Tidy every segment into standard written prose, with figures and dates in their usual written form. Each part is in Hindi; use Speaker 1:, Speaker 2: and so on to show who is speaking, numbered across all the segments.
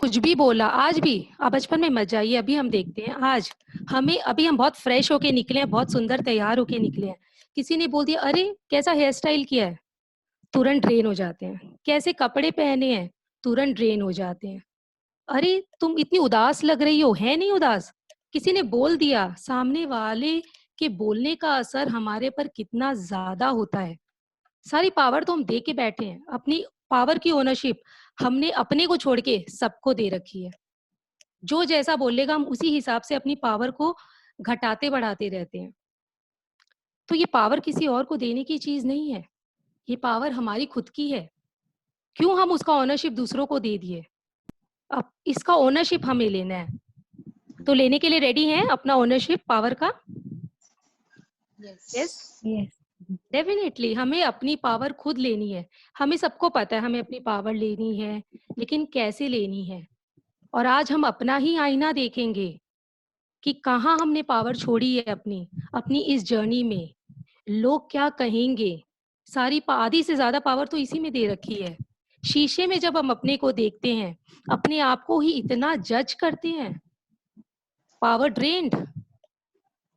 Speaker 1: कुछ भी बोला, आज भी आप बचपन में मत जाइए, अभी हम देखते हैं आज अभी हम बहुत फ्रेश होके निकले हैं, बहुत सुंदर तैयार होके निकले हैं, किसी ने बोल दिया अरे कैसा हेयर स्टाइल किया है, तुरंत ड्रेन हो जाते हैं। कैसे कपड़े पहने हैं, तुरंत ड्रेन हो जाते हैं। अरे तुम इतनी उदास लग रही हो, है नहीं उदास, किसी ने बोल दिया। सामने वाले के बोलने का असर हमारे पर कितना ज्यादा होता है। सारी पावर तो हम दे के बैठे हैं, अपनी पावर की ओनरशिप हमने अपने को छोड़ के सबको दे रखी है। जो जैसा बोलेगा हम उसी हिसाब से अपनी पावर को घटाते बढ़ाते रहते हैं। तो ये पावर किसी और को देने की चीज नहीं है, ये पावर हमारी खुद की है। क्यों हम उसका ओनरशिप दूसरों को दे दिए? अब इसका ओनरशिप हमें लेना है, तो लेने के लिए रेडी हैं अपना ओनरशिप पावर का? यस, डेफिनेटली हमें अपनी पावर खुद लेनी है। हमें सबको पता है हमें अपनी पावर लेनी है, लेकिन कैसे लेनी है? और आज हम अपना ही आईना देखेंगे कि कहाँ हमने पावर छोड़ी है अपनी अपनी इस जर्नी में। लोग क्या कहेंगे, आधी से ज्यादा पावर तो इसी में दे रखी है। शीशे में जब हम अपने को देखते हैं, अपने आप को ही इतना जज करते हैं, पावर ड्रेन्ड।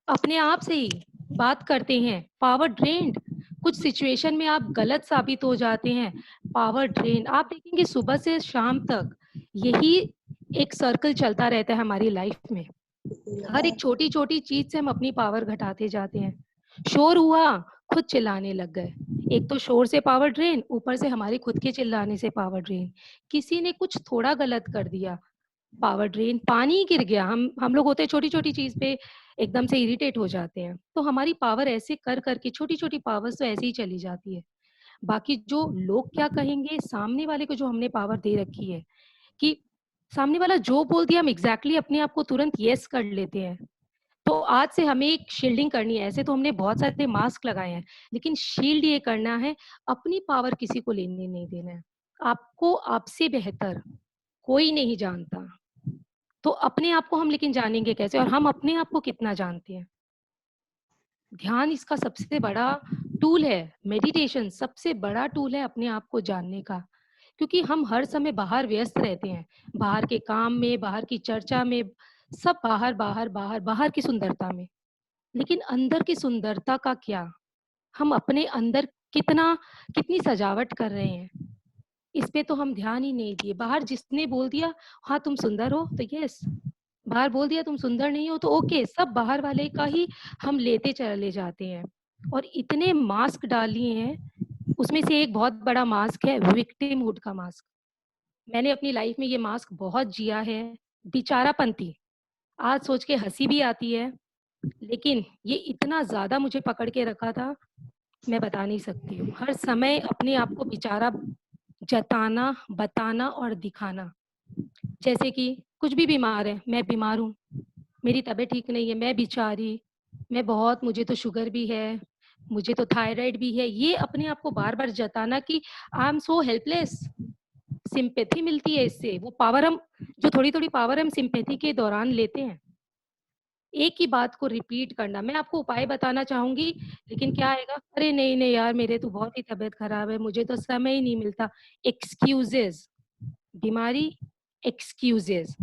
Speaker 1: अपने आप से ही बात करते हैं, पावर ड्रेन्ड। कुछ सिचुएशन में आप गलत साबित हो जाते हैं, पावर ड्रेन। आप देखेंगे सुबह से शाम तक यही एक सर्कल चलता रहता है हमारी लाइफ में। हर एक छोटी छोटी चीज से हम अपनी पावर घटाते जाते हैं। शोर हुआ, खुद चिल्लाने लग गए। एक तो शोर से पावर ड्रेन, ऊपर से हमारे खुद के चिल्लाने से पावर ड्रेन। किसी ने कुछ थोड़ा गलत कर दिया, पावर ड्रेन। पानी गिर गया, हम लोग होते हैं छोटी छोटी चीज पे एकदम से इरिटेट हो जाते हैं, तो हमारी पावर ऐसे कर करके छोटी छोटी पावर्स तो ऐसे ही चली जाती है। बाकी जो लोग क्या कहेंगे, सामने वाले को जो हमने पावर दे रखी है कि सामने वाला जो बोल दिया हम एग्जैक्टली अपने आप को तुरंत यस कर लेते हैं। तो आज से हमें एक शील्डिंग करनी है। ऐसे तो हमने बहुत सारे मास्क लगाए हैं, लेकिन शील्ड ये करना है, अपनी पावर किसी को लेने नहीं देना है। आपको आपसे बेहतर कोई नहीं जानता, तो अपने आप को हम लेकिन जानेंगे कैसे, और हम अपने आप को कितना जानते हैं? ध्यान इसका सबसे बड़ा टूल है। मेडिटेशन सबसे बड़ा टूल है अपने आप को जानने का। क्योंकि हम हर समय बाहर व्यस्त रहते हैं, बाहर के काम में, बाहर की चर्चा में, सब बाहर बाहर बाहर बाहर की सुंदरता में। लेकिन अंदर की सुंदरता का क्या? हम अपने अंदर कितनी सजावट कर रहे हैं, इस पे तो हम ध्यान ही नहीं दिए। बाहर जिसने बोल दिया हाँ तुम सुंदर हो तो यस, बाहर बोल दिया तुम सुंदर नहीं हो तो ओके, सब बाहर वाले का ही हम लेते चले जाते हैं। और इतने मास्क डाल लिए हैं, उसमें से एक बहुत बड़ा मास्क है विक्टिमहुड का मास्क। मैंने अपनी लाइफ में ये मास्क बहुत जिया है, बेचारापंती। आज सोच के हंसी भी आती है, लेकिन ये इतना ज्यादा मुझे पकड़ के रखा था, मैं बता नहीं सकती हूँ। हर समय अपने आप को बेचारा जताना, बताना और दिखाना। जैसे कि कुछ भी बीमार है, मैं बीमार हूँ, मेरी तबीयत ठीक नहीं है, मैं बेचारी, मैं बहुत, मुझे तो शुगर भी है, मुझे तो थायराइड भी है। ये अपने आप को बार बार जताना कि आई एम सो हेल्पलेस। सिंपैथी मिलती है इससे, वो पावर हम, जो थोड़ी थोड़ी पावर हम सिंपैथी के दौरान लेते हैं। एक ही बात को रिपीट करना। मैं आपको उपाय बताना चाहूंगी, लेकिन क्या आएगा, अरे नहीं नहीं यार मेरे तो बहुत ही तबीयत खराब है, मुझे तो समय ही नहीं मिलता। एक्सक्यूजेस, बीमारी, एक्सक्यूजेस।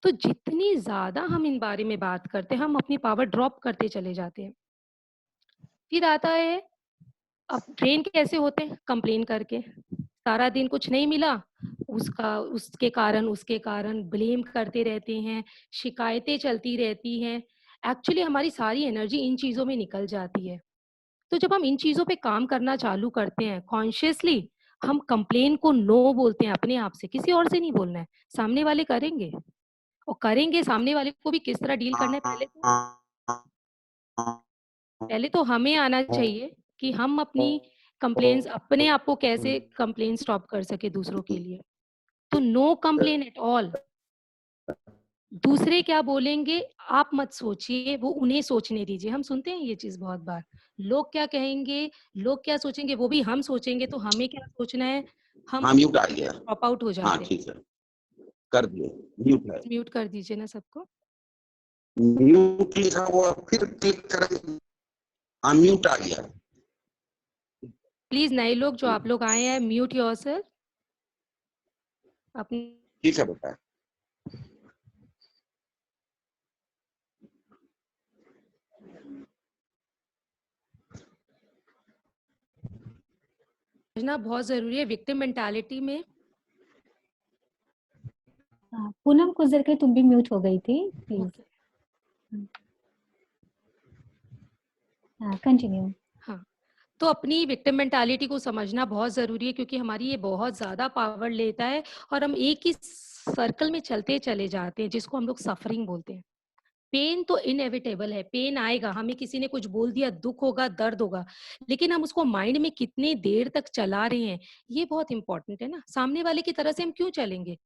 Speaker 1: तो जितनी ज्यादा हम इन बारे में बात करते हैं, हम अपनी पावर ड्रॉप करते चले जाते हैं। फिर आता है, अब ट्रेन कैसे होते हैं? कंप्लेन करके। सारा दिन कुछ नहीं मिला, उसके कारण ब्लेम करते रहते हैं, शिकायतें चलती रहती हैं। एक्चुअली हमारी सारी एनर्जी इन चीजों में निकल जाती है। तो जब हम इन चीजों पे काम करना चालू करते हैं कॉन्शियसली, हम कंप्लेन को नो बोलते हैं अपने आप से, किसी और से नहीं बोलना है। सामने वाले करेंगे, और करेंगे, सामने वाले को भी किस तरह डील करना है, पहले तो हमें आना चाहिए कि हम अपनी कंप्लेंट्स, अपने आप को कैसे कंप्लेन स्टॉप कर सके दूसरों के लिए। तो नो कंप्लेन एट ऑल। दूसरे क्या बोलेंगे आप मत सोचिए, वो उन्हें सोचने दीजिए। हम सुनते हैं ये चीज बहुत बार, लोग क्या कहेंगे, लोग क्या सोचेंगे, वो भी हम सोचेंगे, तो हमें क्या सोचना है, हम
Speaker 2: हाँ म्यूट आ गया।
Speaker 1: ड्रॉप आउट हो
Speaker 2: हाँ
Speaker 1: जाते हैं।
Speaker 2: ठीक है, कर दिए, म्यूट है।
Speaker 1: म्यूट कर दीजिए ना सबको।
Speaker 2: म्यूट लिखा हुआ फिर क्लिक करें, अनम्यूट आ गया।
Speaker 1: प्लीज नए लोग जो आप लोग आए हैं, म्यूट योरसेल्फ, अपने
Speaker 2: ठीक है बेटा।
Speaker 1: समझना बहुत जरूरी है विक्टिम मेंटालिटी में।
Speaker 3: पूनम कुछ देर के लिए तुम भी म्यूट हो गई थी, प्लीज।
Speaker 1: Okay,
Speaker 3: continue.
Speaker 1: हाँ, तो अपनी विक्टिम मेंटालिटी को समझना बहुत जरूरी है, क्योंकि हमारी ये बहुत ज्यादा पावर लेता है और हम एक ही सर्कल में चलते चले जाते हैं, जिसको हम लोग सफरिंग बोलते हैं। पेन तो इनएविटेबल है, पेन आएगा, हमें किसी ने कुछ बोल दिया, दुख होगा, दर्द होगा, लेकिन हम उसको माइंड में कितने देर तक चला रहे हैं, ये बहुत इंपॉर्टेंट है ना। सामने वाले की तरह से हम क्यों चलेंगे?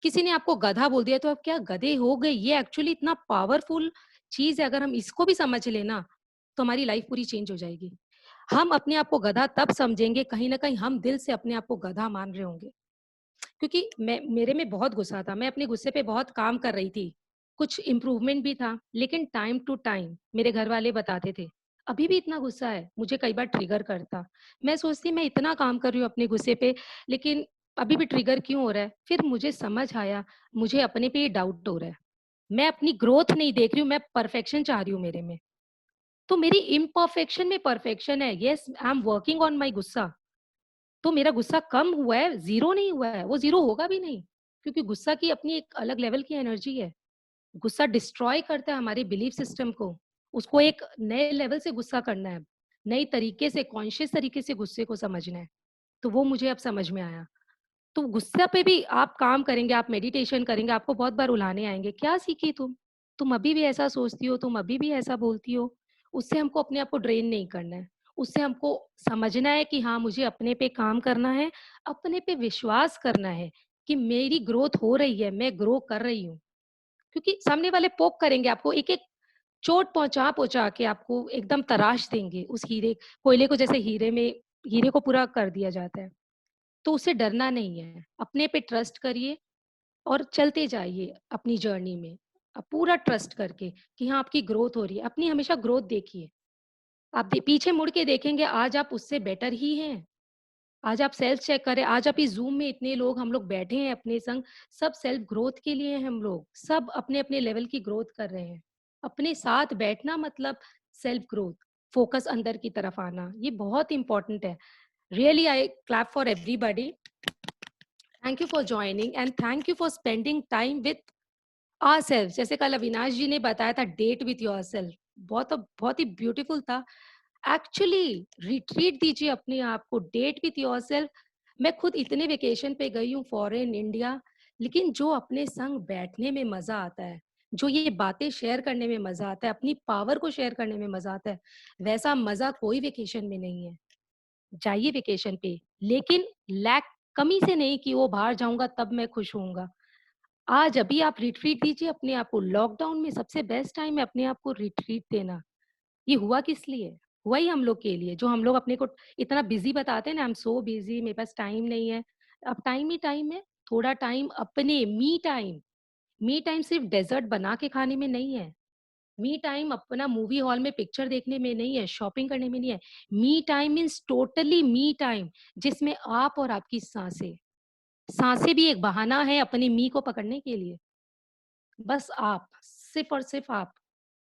Speaker 1: किसी ने आपको गधा बोल दिया तो आप क्या गधे हो गए? ये एक्चुअली इतना पावरफुल चीज है, अगर हम इसको भी समझ लेना तो हमारी लाइफ पूरी चेंज हो जाएगी। हम अपने आप को गधा तब समझेंगे, कहीं ना कहीं हम दिल से अपने आप को गधा मान रहे होंगे। क्योंकि मैं मेरे में बहुत गुस्सा था, मैं अपने गुस्से पे बहुत काम कर रही थी, कुछ इम्प्रूवमेंट भी था, लेकिन टाइम टू टाइम मेरे घर वाले बताते थे अभी भी इतना गुस्सा है, मुझे कई बार ट्रिगर करता। मैं सोचती मैं इतना काम कर रही हूँ अपने गुस्से पे, लेकिन अभी भी ट्रिगर क्यों हो रहा है? फिर मुझे समझ आया, मुझे अपने पे ही डाउट हो रहा है, मैं अपनी ग्रोथ नहीं देख रही हूँ, मैं परफेक्शन चाह रही हूँ मेरे में। तो मेरी इम्परफेक्शन में परफेक्शन है। Yes, I am working on my गुस्सा। तो मेरा गुस्सा कम हुआ है, ज़ीरो नहीं हुआ है, वो ज़ीरो होगा भी नहीं, क्योंकि गुस्सा की अपनी एक अलग लेवल की एनर्जी है। गुस्सा डिस्ट्रॉय करता है हमारे बिलीफ सिस्टम को, उसको एक नए लेवल से गुस्सा करना है, नई तरीके से, कॉन्शियस तरीके से गुस्से को समझना है। तो वो मुझे अब समझ में आया। तो गुस्सा पे भी आप काम करेंगे, आप मेडिटेशन करेंगे, आपको बहुत बार उलाहने आएँगे, क्या सीखी तुम? तुम अभी भी ऐसा सोचती हो, तुम अभी भी ऐसा बोलती हो। उससे हमको अपने आप को ड्रेन नहीं करना है। उससे हमको समझना है कि हाँ, मुझे अपने पे काम करना है, अपने पे विश्वास करना है कि मेरी ग्रोथ हो रही है, मैं ग्रो कर रही हूँ। क्योंकि सामने वाले पोक करेंगे आपको, एक-एक चोट पहुँचा-पहुँचा के आपको एकदम तराश देंगे उस हीरे कोयले को, जैसे हीरे को पूरा कर दिया जाता है। तो उससे डरना नहीं है, अपने पे ट्रस्ट करिए और चलते जाइए अपनी जर्नी में, पूरा ट्रस्ट करके कि हाँ, आपकी ग्रोथ हो रही है। अपनी हमेशा ग्रोथ देखिए। आप पीछे मुड़ के देखेंगे, आज आप उससे बेटर ही हैं। आज आप सेल्फ चेक करें, आज आप इस ज़ूम में इतने लोग हम लोग बैठे हैं अपने संग, सब सेल्फ ग्रोथ के लिए हैं हम लोग, सब अपने-अपने लेवल की ग्रोथ कर रहे हैं। अपने साथ बैठना मतलब सेल्फ ग्रोथ, फोकस अंदर की तरफ आना, ये बहुत इम्पोर्टेंट है। Really I clap for everybody. Thank you for joining and thank you for spending time with ourselves. जैसे कल अविनाश जी ने बताया था, डेट विथ योरसेल्फ, बहुत ही ब्यूटीफुल था। एक्चुअली रिट्रीट दीजिए अपने आप को, डेट विथ योरसेल्फ। मैं खुद इतने वेकेशन पे गई हूँ फॉरेन, इंडिया, लेकिन जो अपने संग बैठने में मजा आता है, जो ये बातें शेयर करने में मजा आता है, अपनी पावर को शेयर करने में मजा आता है, वैसा मजा कोई वेकेशन में नहीं है। जाइए वेकेशन पे, लेकिन लैक कमी से नहीं कि वो बाहर जाऊंगा तब मैं खुश होऊंगा। आज अभी आप रिट्रीट दीजिए अपने आप को। लॉकडाउन में सबसे बेस्ट टाइम है अपने आप को रिट्रीट देना। ये हुआ किस लिए? हुआ ही हम लोग के लिए, जो हम लोग अपने को इतना बिजी बताते हैं ना, आई एम सो बिजी, मेरे पास टाइम नहीं है। अब टाइम ही टाइम है। थोड़ा टाइम अपने मी टाइम सिर्फ डेजर्ट बना के खाने में नहीं है। मी टाइम अपना मूवी हॉल में पिक्चर देखने में नहीं है, शॉपिंग करने में नहीं है। Me time means totally me time, जिसमें आप और आपकी सांसें। सांसें भी एक बहाना है अपने मी को पकड़ने के लिए। बस आप, सिर्फ़ और सिर्फ़ आप।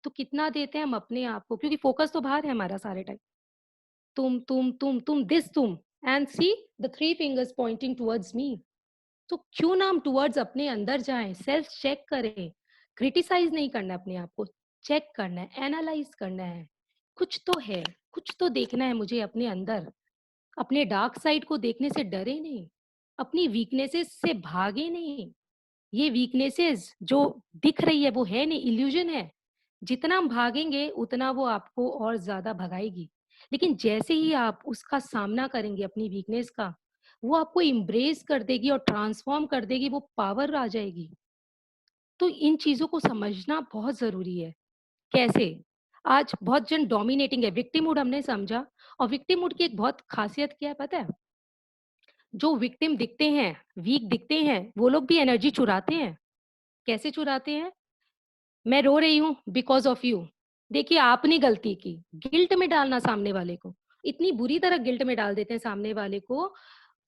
Speaker 1: तो कितना देते हैं हम अपने आप को, क्योंकि फ़ोकस तो बाहर है हमारा सारे टाइम। तुम, दिस तुम, and see the 3 fingers pointing towards me. तो क्यों ना हम टुवर्ड्स अपने अंदर जाएँ, सेल्फ चेक करें। क्रिटिसाइज़ नहीं करना है अपने आप को, चेक करना है, एनालाइज़ करना है। कुछ तो है, कुछ तो देखना है मुझे अपने अंदर। अपने डार्क साइड को देखने से डरे नहीं, अपनी वीकनेसेस से भागे नहीं। ये वीकनेसेस जो दिख रही है वो है नहीं, इल्यूजन है। जितना हम भागेंगे उतना वो आपको और ज़्यादा भगाएगी। लेकिन जैसे ही आप उसका सामना करेंगे अपनी वीकनेस का, वो आपको एम्ब्रेस कर देगी और ट्रांसफ़ॉर्म कर देगी, वो पावर आ जाएगी। तो इन चीज़ों को समझना बहुत ज़रूरी है। कैसे? आज बहुत जन डोमिनेटिंग है, विक्टिमहुड हमने समझा, और विक्टिमहुड की एक बहुत ख़ासियत क्या है पता है? जो विक्टिम दिखते हैं, वीक दिखते हैं, वो लोग भी एनर्जी चुराते हैं। कैसे चुराते हैं? मैं रो रही हूँ बिकॉज़ ऑफ यू। देखिए आपने गलती की, गिल्ट में डालना सामने वाले को, इतनी बुरी तरह गिल्ट में डाल देते हैं सामने वाले को,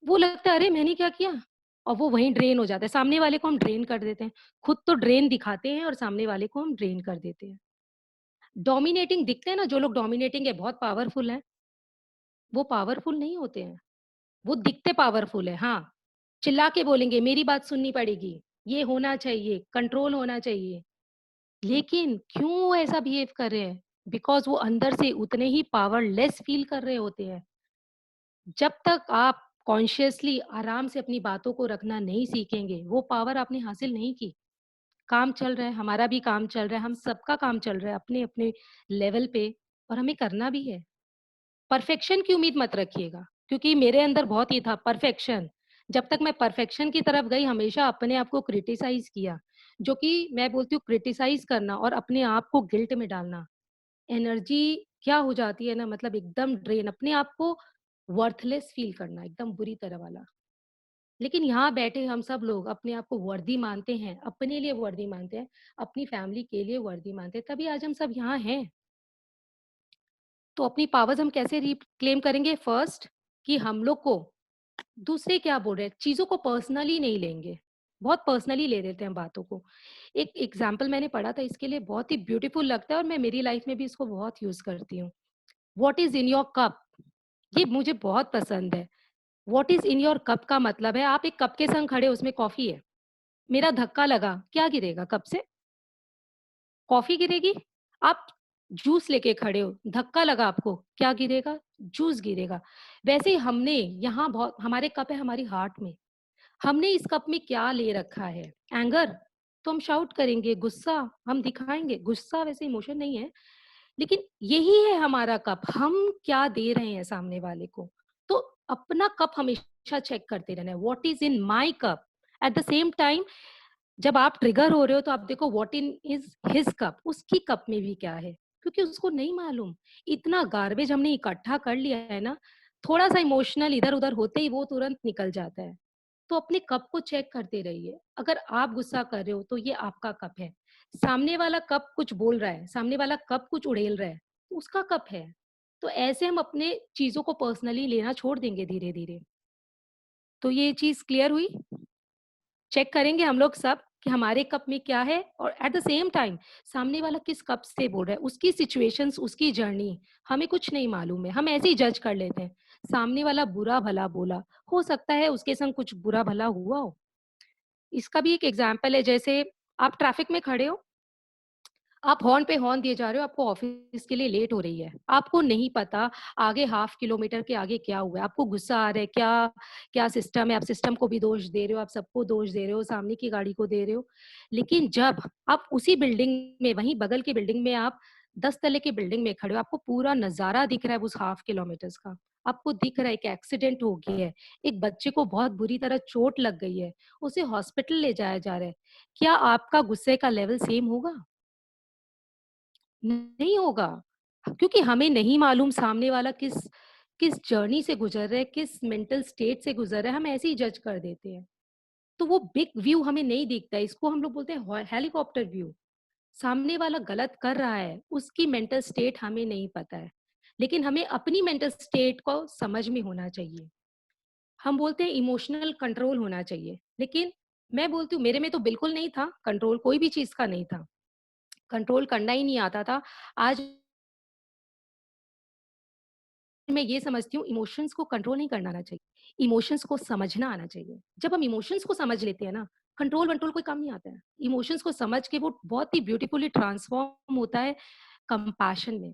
Speaker 1: वो लगता है अरे मैंने क्या किया? और वो वहीं ड्रेन हो जाता है। सामने वाले को हम ड्रेन कर देते हैं। खुद तो ड्रेन दिखाते हैं और सामने वाले को हम ड्रेन कर देते हैं। डोमिनेटिंग दिखते हैं ना, जो लोग डोमिनेटिंग है, बहुत पावरफुल हैं, वो पावरफुल नहीं होते हैं। वो दिखते पावरफुल है, हाँ। चिल्ला के बोलेंगे, मेरी बात सुननी पड़ेगी, ये होना चाहिए, कंट्रोल होना चाहिए। लेकिन क्यों वो ऐसा बिहेव कर रहे हैं? बिकॉज़ वो अंदर से उतने ही पावरलेस फील कर रहे होते हैं। जब तक आप कॉन्शियसली आराम से अपनी बातों को रखना नहीं सीखेंगे, वो पावर आपने हासिल नहीं की। काम चल रहा है, हमारा भी काम चल रहा है, हम सबका काम चल रहा है अपने-अपने लेवल पे और हमें करना भी है। परफेक्शन की उम्मीद मत रखिएगा, क्योंकि मेरे अंदर बहुत ही था परफेक्शन। जब तक मैं परफेक्शन की तरफ गई, हमेशा अपने आप को क्रिटिसाइज़ किया, जो कि मैं बोलती हूँ क्रिटिसाइज़ करना और अपने आप को गिल्ट में डालना। एनर्जी क्या हो जाती है ना, मतलब एकदम ड्रेन, अपने आप को वर्थलेस फ़ील करना, एकदम बुरी तरह वाला। लेकिन यहाँ बैठे हम सब लोग अपने आप को वर्दी मानते हैं, अपने लिए वर्दी मानते हैं, अपनी फैमिली के लिए वर्दी मानते हैं, तभी आज हम सब यहाँ हैं। तो अपनी पावर्स हम कैसे रिक्लेम करेंगे? फर्स्ट, कि हम लोग को दूसरे क्या बोल रहे हैं, चीज़ों को पर्सनली नहीं लेंगे। बहुत पर्सनली ले लेते हैं बातों को। एक एग्ज़ाम्पल मैंने पढ़ा था इसके लिए, बहुत ही ब्यूटीफुल लगता है और मैं मेरी लाइफ़ में भी इसको बहुत यूज़ करती हूँ। What is in your cup? ये मुझे बहुत पसंद है। What is in your cup का मतलब है, आप एक कप के संग खड़े हो, उसमें कॉफ़ी है। मेरा धक्का लगा, क्या गिरेगा कप से? कॉफ़ी गिरेगी? आप जूस लेके खड़े हो, धक्का लगा आपको, क्या गिरेगा? जूस गिरेगा। वैसे ही हमने यहाँ बहुत हमारे कप है हमारी हार्ट में। हमने इस कप में क्या ले रखा है? एंगर? तो हम शाउट करेंगे, गुस्सा हम दिखाएँगे। गुस्सा वैसे इमोशन नहीं है, लेकिन यही है हमारा कप। हम क्या दे रहे हैं सामने वाले को? तो अपना कप हमेशा चेक करते रहना है, what is in my cup? At the same time जब आप ट्रिगर हो रहे हो तो आप देखो what in is his cup, उसकी कप में भी क्या है, क्योंकि उसको नहीं मालूम। इतना गार्बेज हमने इकट्ठा कर लिया है ना, थोड़ा सा इमोशनल इधर उधर होते ही वो तुरंत निकल जाता है। तो अपने कप को चेक करते रहिए। अगर आप गुस्सा कर रहे हो तो ये आपका कप है, सामने वाला कप कुछ बोल रहा है, सामने वाला कप कुछ उड़ेल रहा है, तो उसका कप है। तो ऐसे हम अपने चीजों को पर्सनली लेना छोड़ देंगे धीरे धीरे। तो ये चीज क्लियर हुई? चेक करेंगे हम लोग सब कि हमारे कप में क्या है और एट द सेम टाइम सामने वाला किस कप से बोल रहा है, उसकी सिचुएशंस, उसकी जर्नी हमें कुछ नहीं मालूम है, हम ऐसे ही जज कर लेते हैं। सामने वाला बुरा भला बोला, हो सकता है उसके संग कुछ बुरा भला हुआ हो। इसका भी एक एग्जाम्पल है, जैसे आप ट्रैफिक में खड़े हो, आप हॉर्न पे हॉर्न दिए जा रहे हो, आपको ऑफिस के लिए लेट हो रही है। आपको नहीं पता आगे हाफ किलोमीटर के आगे क्या हुआ है। आपको गुस्सा आ रहा है, क्या क्या सिस्टम है, आप सिस्टम को भी दोष दे रहे हो, आप सबको दोष दे रहे हो, सामने की गाड़ी को दे रहे हो। लेकिन जब आप उसी बिल्डिंग में, वहीं बगल की बिल्डिंग में आप 10 तल्ले की बिल्डिंग में खड़े हो, आपको पूरा नज़ारा दिख रहा है उस हाफ किलोमीटर्स का। आपको दिख रहा है कि एक्सीडेंट हो गया है, एक बच्चे को बहुत बुरी तरह चोट लग गई है, उसे हॉस्पिटल ले जाया जा रहा है। क्या आपका गुस्से का लेवल सेम होगा? नहीं होगा, क्योंकि हमें नहीं मालूम सामने वाला किस किस जर्नी से गुजर रहा है, किस मेंटल स्टेट से गुजर रहा है, हम ऐसे ही जज कर देते हैं। तो वो बिग व्यू हमें नहीं दिखता है, इसको हम लोग बोलते हैं हेलीकॉप्टर व्यू। सामने वाला गलत कर रहा है, उसकी मेंटल स्टेट हमें नहीं पता है, लेकिन हमें अपनी मेंटल स्टेट को समझ में होना चाहिए। हम बोलते हैं इमोशनल कंट्रोल होना चाहिए, लेकिन मैं बोलती हूँ मेरे में तो बिल्कुल नहीं था कंट्रोल, कोई भी चीज का नहीं था, कंट्रोल करना ही नहीं आता था। आज मैं ये समझती हूँ इमोशंस को कंट्रोल नहीं करना आना चाहिए, इमोशंस को समझना आना चाहिए। जब हम इमोशंस को समझ लेते हैं ना, कंट्रोल वंट्रोल कोई काम नहीं आता है। इमोशंस को समझ के वो बहुत ही ब्यूटीफुली ट्रांसफॉर्म होता है कंपैशन में।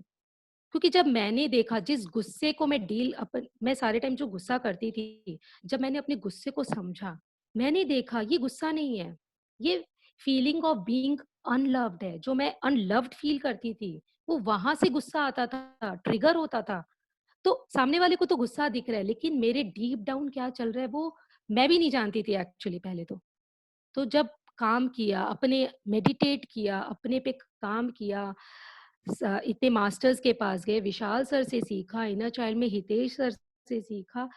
Speaker 1: क्योंकि जब मैंने देखा जिस गुस्से को मैं सारे टाइम जो गुस्सा करती थी, जब मैंने अपने गुस्से को समझा, मैंने देखा ये गुस्सा नहीं है, ये फीलिंग ऑफ बीइंग अनलव्ड है। जो मैं अनलव्ड फील करती थी, वो वहां से गुस्सा आता था, ट्रिगर होता था। तो सामने वाले को तो गुस्सा दिख रहा है, लेकिन मेरे डीप डाउन क्या चल रहा है वो मैं भी नहीं जानती थी एक्चुअली पहले तो। तो जब काम किया, अपने मेडिटेट किया, अपने पे काम किया, इतने मास्टर्स के पास गए, विशाल सर से सीखा, इनर चाइल्ड में हितेश सर से सीखा,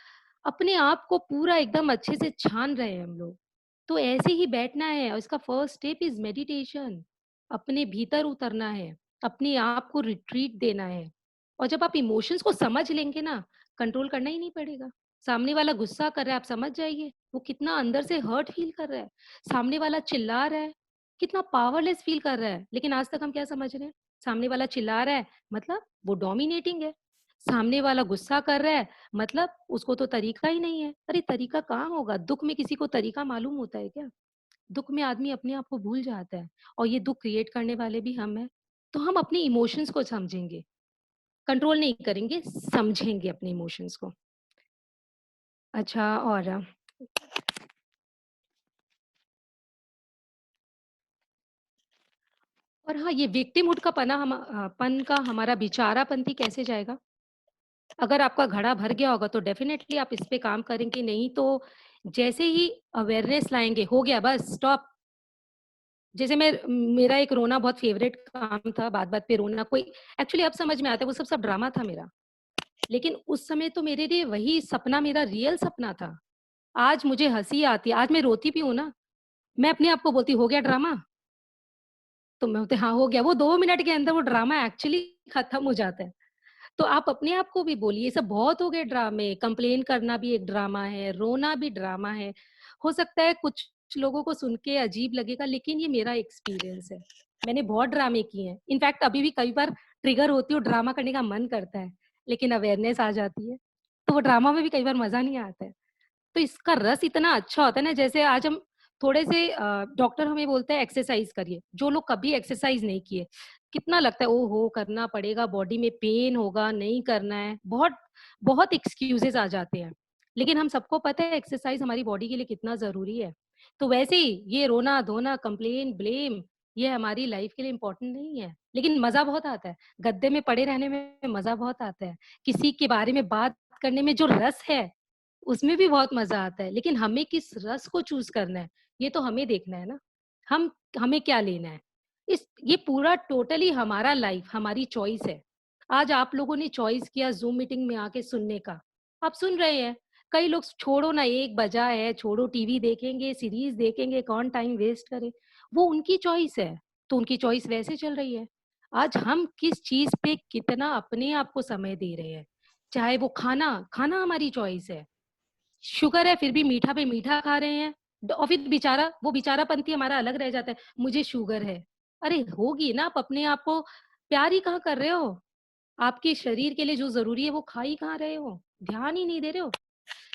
Speaker 1: अपने आप को पूरा एकदम अच्छे से छान रहे हैं हम लोग। तो ऐसे ही बैठना है और इसका फर्स्ट स्टेप इज मेडिटेशन। अपने भीतर उतरना है, अपने आप को रिट्रीट देना है। और जब आप इमोशंस को समझ लेंगे ना, कंट्रोल करना ही नहीं पड़ेगा। सामने वाला गुस्सा कर रहा है, आप समझ जाइए, वो कितना अंदर से हर्ट फील कर रहा है, सामने वाला चिल्ला रहा है, कितना पावरलेस फील कर रहा है। लेकिन आज तक हम क्या समझ रहे हैं? सामने वाला चिल्ला रहा है मतलब वो डोमिनेटिंग है, सामने वाला गुस्सा कर रहा है मतलब उसको तो तरीका ही नहीं है। अरे तरीका कहाँ होगा? दुःख में किसी को तरीका मालूम होता है क्या? दुःख में आदमी अपने आप को भूल जाता है और ये दुःख क्रिएट करने वाले भी हम हैं। तो हम अपने इमोशंस को समझेंगे, कंट्रोल नहीं करेंगे, समझेंगे अपने इमोशंस को। अच्छा और हाँ, ये विक्टिमहुड का पन का हमारा बेचारापंती कैसे जाएगा? अगर आपका घड़ा भर गया होगा तो डेफ़िनेटली आप इस पे काम करेंगे, नहीं तो जैसे ही अवेयरनेस लाएँगे, हो गया बस स्टॉप। जैसे मेरा एक रोना बहुत फ़ेवरेट काम था, बात-बात पे रोना कोई एक्चुअली अब समझ में आता है वो सब ड्रामा था मेरा। लेकिन उस समय तो मेरे लिए वही सपना मेरा रियल सपना था। आज मुझे हँसी आती है, आज मैं रोती भी हूँ ना, मैं अपने आप को बोलती हो गया ड्रामा? तो मैं बोलती हाँ, हो गया। वो 2 मिनट के अंदर वो ड्रामा एक्चुअली खत्म हो जाता है। तो आप अपने आप को भी बोलिए, ये सब बहुत हो गए ड्रामे, कंप्लेन करना भी एक ड्रामा है, रोना भी ड्रामा है। हो सकता है कुछ लोगों को सुन के अजीब लगेगा लेकिन ये मेरा एक्सपीरियंस है। मैंने बहुत ड्रामे किए हैं। इनफैक्ट अभी भी कई बार ट्रिगर होती हूँ, ड्रामा करने का मन करता है, लेकिन अवेयरनेस आ जाती है। तो वो ड्रामा में भी कई बार मज़ा नहीं आता है। तो इसका रस इतना अच्छा होता है ना जैसे आज हम थोड़े से डॉक्टर हमें बोलते हैं एक्सरसाइज करिए, जो लोग कभी एक्सरसाइज नहीं किए, कितना लगता है ओहो! करना पड़ेगा, बॉडी में पेन होगा, नहीं करना है, बहुत बहुत एक्सक्यूज़ेज़ आ जाते हैं। लेकिन हम सबको पता है एक्सरसाइज हमारी बॉडी के लिए कितना ज़रूरी है। तो वैसे ही ये रोना-धोना, कंप्लेन, ब्लेम ये हमारी लाइफ के लिए इम्पोर्टेंट नहीं है, लेकिन मज़ा बहुत आता है। गद्दे में पड़े रहने में मज़ा बहुत आता है। किसी के बारे में बात करने में जो रस है उसमें भी बहुत मज़ा आता है, लेकिन हमें किस रस को चूज़ करना है, ये तो हमें देखना है ना। हमें क्या लेना है? ये पूरा टोटली हमारा लाइफ़, हमारी चॉइस है। आज आप लोगों ने चॉइस किया ज़ूम मीटिंग में आके सुनने का, आप सुन रहे हैं। कई लोग छोड़ो ना 1 बजा है, छोड़ो टीवी देखेंगे, सीरीज़ देखेंगे, कौन टाइम वेस्ट करे, वो उनकी चॉइस है, तो उनकी चॉइस वैसे चल रही है। आज हम किस चीज़ पे कितना अपने आप को समय दे रहे हैं, चाहे वो खाना हमारी चॉइस है। शुगर है फिर भी मीठा पे मीठा खा रहे हैं और फिर वो बेचारापंती हमारा अलग रह जाता है, मुझे शुगर है। अरे होगी ना, आप अपने आप को प्यार ही कहाँ कर रहे हो? आपके शरीर के लिए जो ज़रूरी है वो खा ही कहाँ रहे हो? ध्यान ही नहीं दे रहे हो।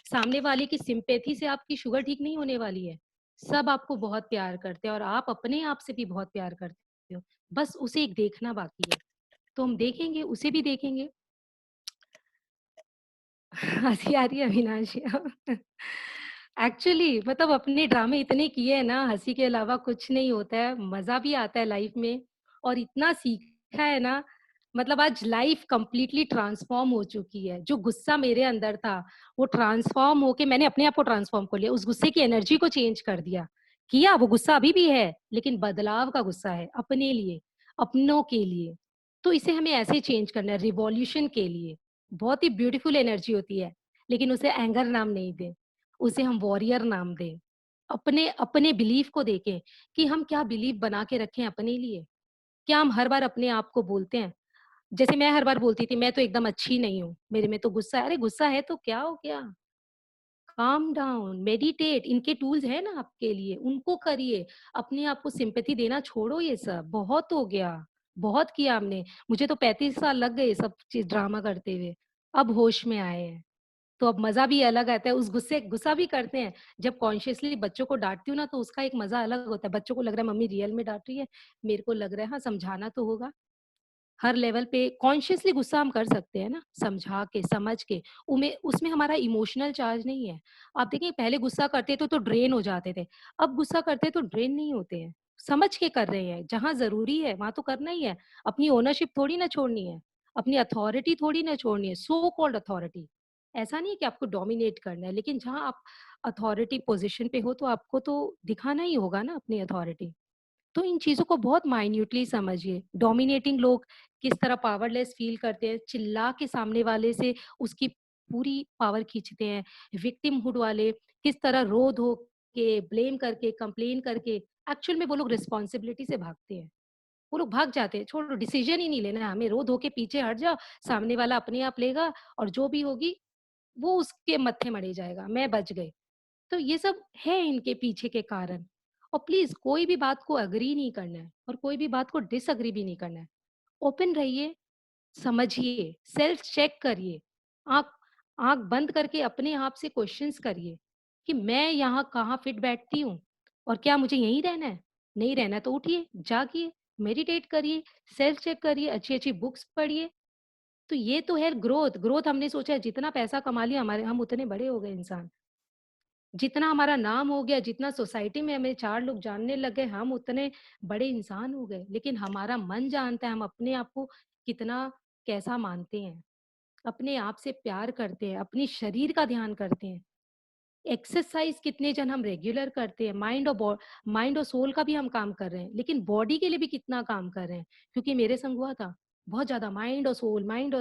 Speaker 1: सामने वाले की सिम्पैथी से आपकी शुगर ठीक नहीं होने वाली है। सब आपको बहुत प्यार करते हैं और आप अपने आप से भी बहुत प्यार करते हो। बस उसे एक देखना बाकी है। तो हम देखेंगे, उसे भी देखेंगे। हँसी आ रही है अविनाश? एक्चुअली मतलब अपने ड्रामे इतने किए हैं ना, हँसी के अलावा कुछ नहीं होता है, मज़ा भी आता है लाइफ़ में और इतना सीखा है ना, मतलब आज लाइफ़ कंप्लीटली ट्रांसफ़ॉर्म हो चुकी है। जो गुस्सा मेरे अंदर था, वो ट्रांसफ़ॉर्म होके मैंने अपने आप को ट्रांसफ़ॉर्म कर लिया, उस गुस्से की एनर्जी को चेंज कर दिया। किया, वो गुस्सा अभी भी है, लेकिन बदलाव का गुस्सा है, अपने लिए, अपनों के लिए। तो इसे हमें ऐसे चेंज करना है, रिवॉल्यूशन के लिए। बहुत ही ब्यूटीफुल एनर्जी होती है, लेकिन उसे एंगर नाम नहीं दें, उसे हम वॉरियर नाम दें। अपने अपने बिलीफ को देखें कि हम क्या बिलीफ बना के रखें अपने लिए। क्या हम हर बार अपने आप को बोलते हैं, जैसे मैं हर बार बोलती थी, मैं तो एकदम अच्छी नहीं हूँ, मेरे में तो गुस्सा है। अरे गुस्सा है तो क्या हो गया? काम डाउन, मेडिटेट, इनके टूल्स हैं ना आपके लिए, उनको करिए। अपने आप को सिंपैथी देना छोड़ो ये सब, बहुत हो गया, बहुत किया हमने। मुझे तो 35 साल लग गए सब चीज़ ड्रामा करते हुए, अब होश में आए हैं। तो अब मज़ा भी अलग आता है, उस गुस्सा भी करते हैं। जब कॉन्शियसली बच्चों को डाँटती हूँ ना, तो उसका एक मज़ा अलग होता है। बच्चों को लग रहा है मम्मी रियल में डाँट रही है, मेरे को लग रहा है हाँ, समझाना तो होगा। हर लेवल पे कॉन्शियसली गुस्सा हम कर सकते हैं ना, समझा के, समझ के। उमे उसमें हमारा इमोशनल चार्ज नहीं है। आप देखिए पहले गुस्सा करते थे तो ड्रेन हो जाते थे, अब गुस्सा करते हैं तो ड्रेन नहीं होते हैं। समझ के कर रहे हैं, जहाँ ज़रूरी है वहाँ तो करना ही है। अपनी ओनरशिप थोड़ी ना छोड़नी है, अपनी अथॉरिटी थोड़ी ना छोड़नी है, सो कॉल्ड अथॉरिटी। ऐसा नहीं है कि आपको डोमिनेट करना है, लेकिन जहाँ आप अथॉरिटी पोज़ीशन पे हो तो आपको तो दिखाना ही होगा ना अपनी अथॉरिटी। तो इन चीज़ों को बहुत माइन्यूटली समझिए। डोमिनेटिंग लोग किस तरह पावरलेस फ़ील करते हैं, चिल्ला के सामने वाले से उसकी पूरी पावर खींचते हैं। विक्टिमहुड वाले किस तरह रो-धो के, ब्लेम करके, कंप्लेन करके एक्चुअल में वो लोग रिस्पॉन्सिबिलिटी से भागते हैं। वो लोग भाग जाते हैं, छोड़ो डिसीज़न ही नहीं लेना है हमें, रो-धो के पीछे हट जाओ, सामने वाला अपने आप लेगा और जो भी होगी वो उसके मत्थे मढ़े जाएगा, मैं बच गई। तो ये सब है इनके पीछे के कारण। और प्लीज़ कोई भी बात को एग्री नहीं करना है और कोई भी बात को डिसएग्री भी नहीं करना है। ओपन रहिए, समझिए, सेल्फ चेक करिए। आँख आँख बंद करके अपने आप से क्वेश्चंस करिए कि मैं यहाँ कहाँ फिट बैठती हूँ और क्या मुझे यहीं रहना है? नहीं रहना है तो उठिए, जागिए, मेडिटेट करिए, सेल्फ चेक करिए, अच्छी-अच्छी बुक्स पढ़िए। तो ये तो है ग्रोथ। ग्रोथ हमने सोचा है जितना पैसा कमा लिया हमारे हम उतने बड़े हो गए इंसान। जितना हमारा नाम हो गया, जितना सोसाइटी में हमें 4 लोग जानने लग गए, हम उतने बड़े इंसान हो गए। लेकिन हमारा मन जानता है हम अपने आप को कितना कैसा मानते हैं, अपने आप से प्यार करते हैं, अपने शरीर का ध्यान करते हैं। एक्सरसाइज़ कितने जन हम रेगुलर करते हैं, माइंड और सोल का भी हम काम कर रहे हैं, लेकिन बॉडी के लिए भी कितना काम कर रहे हैं। क्योंकि मेरे संग हुआ था, बहुत ज़्यादा माइंड और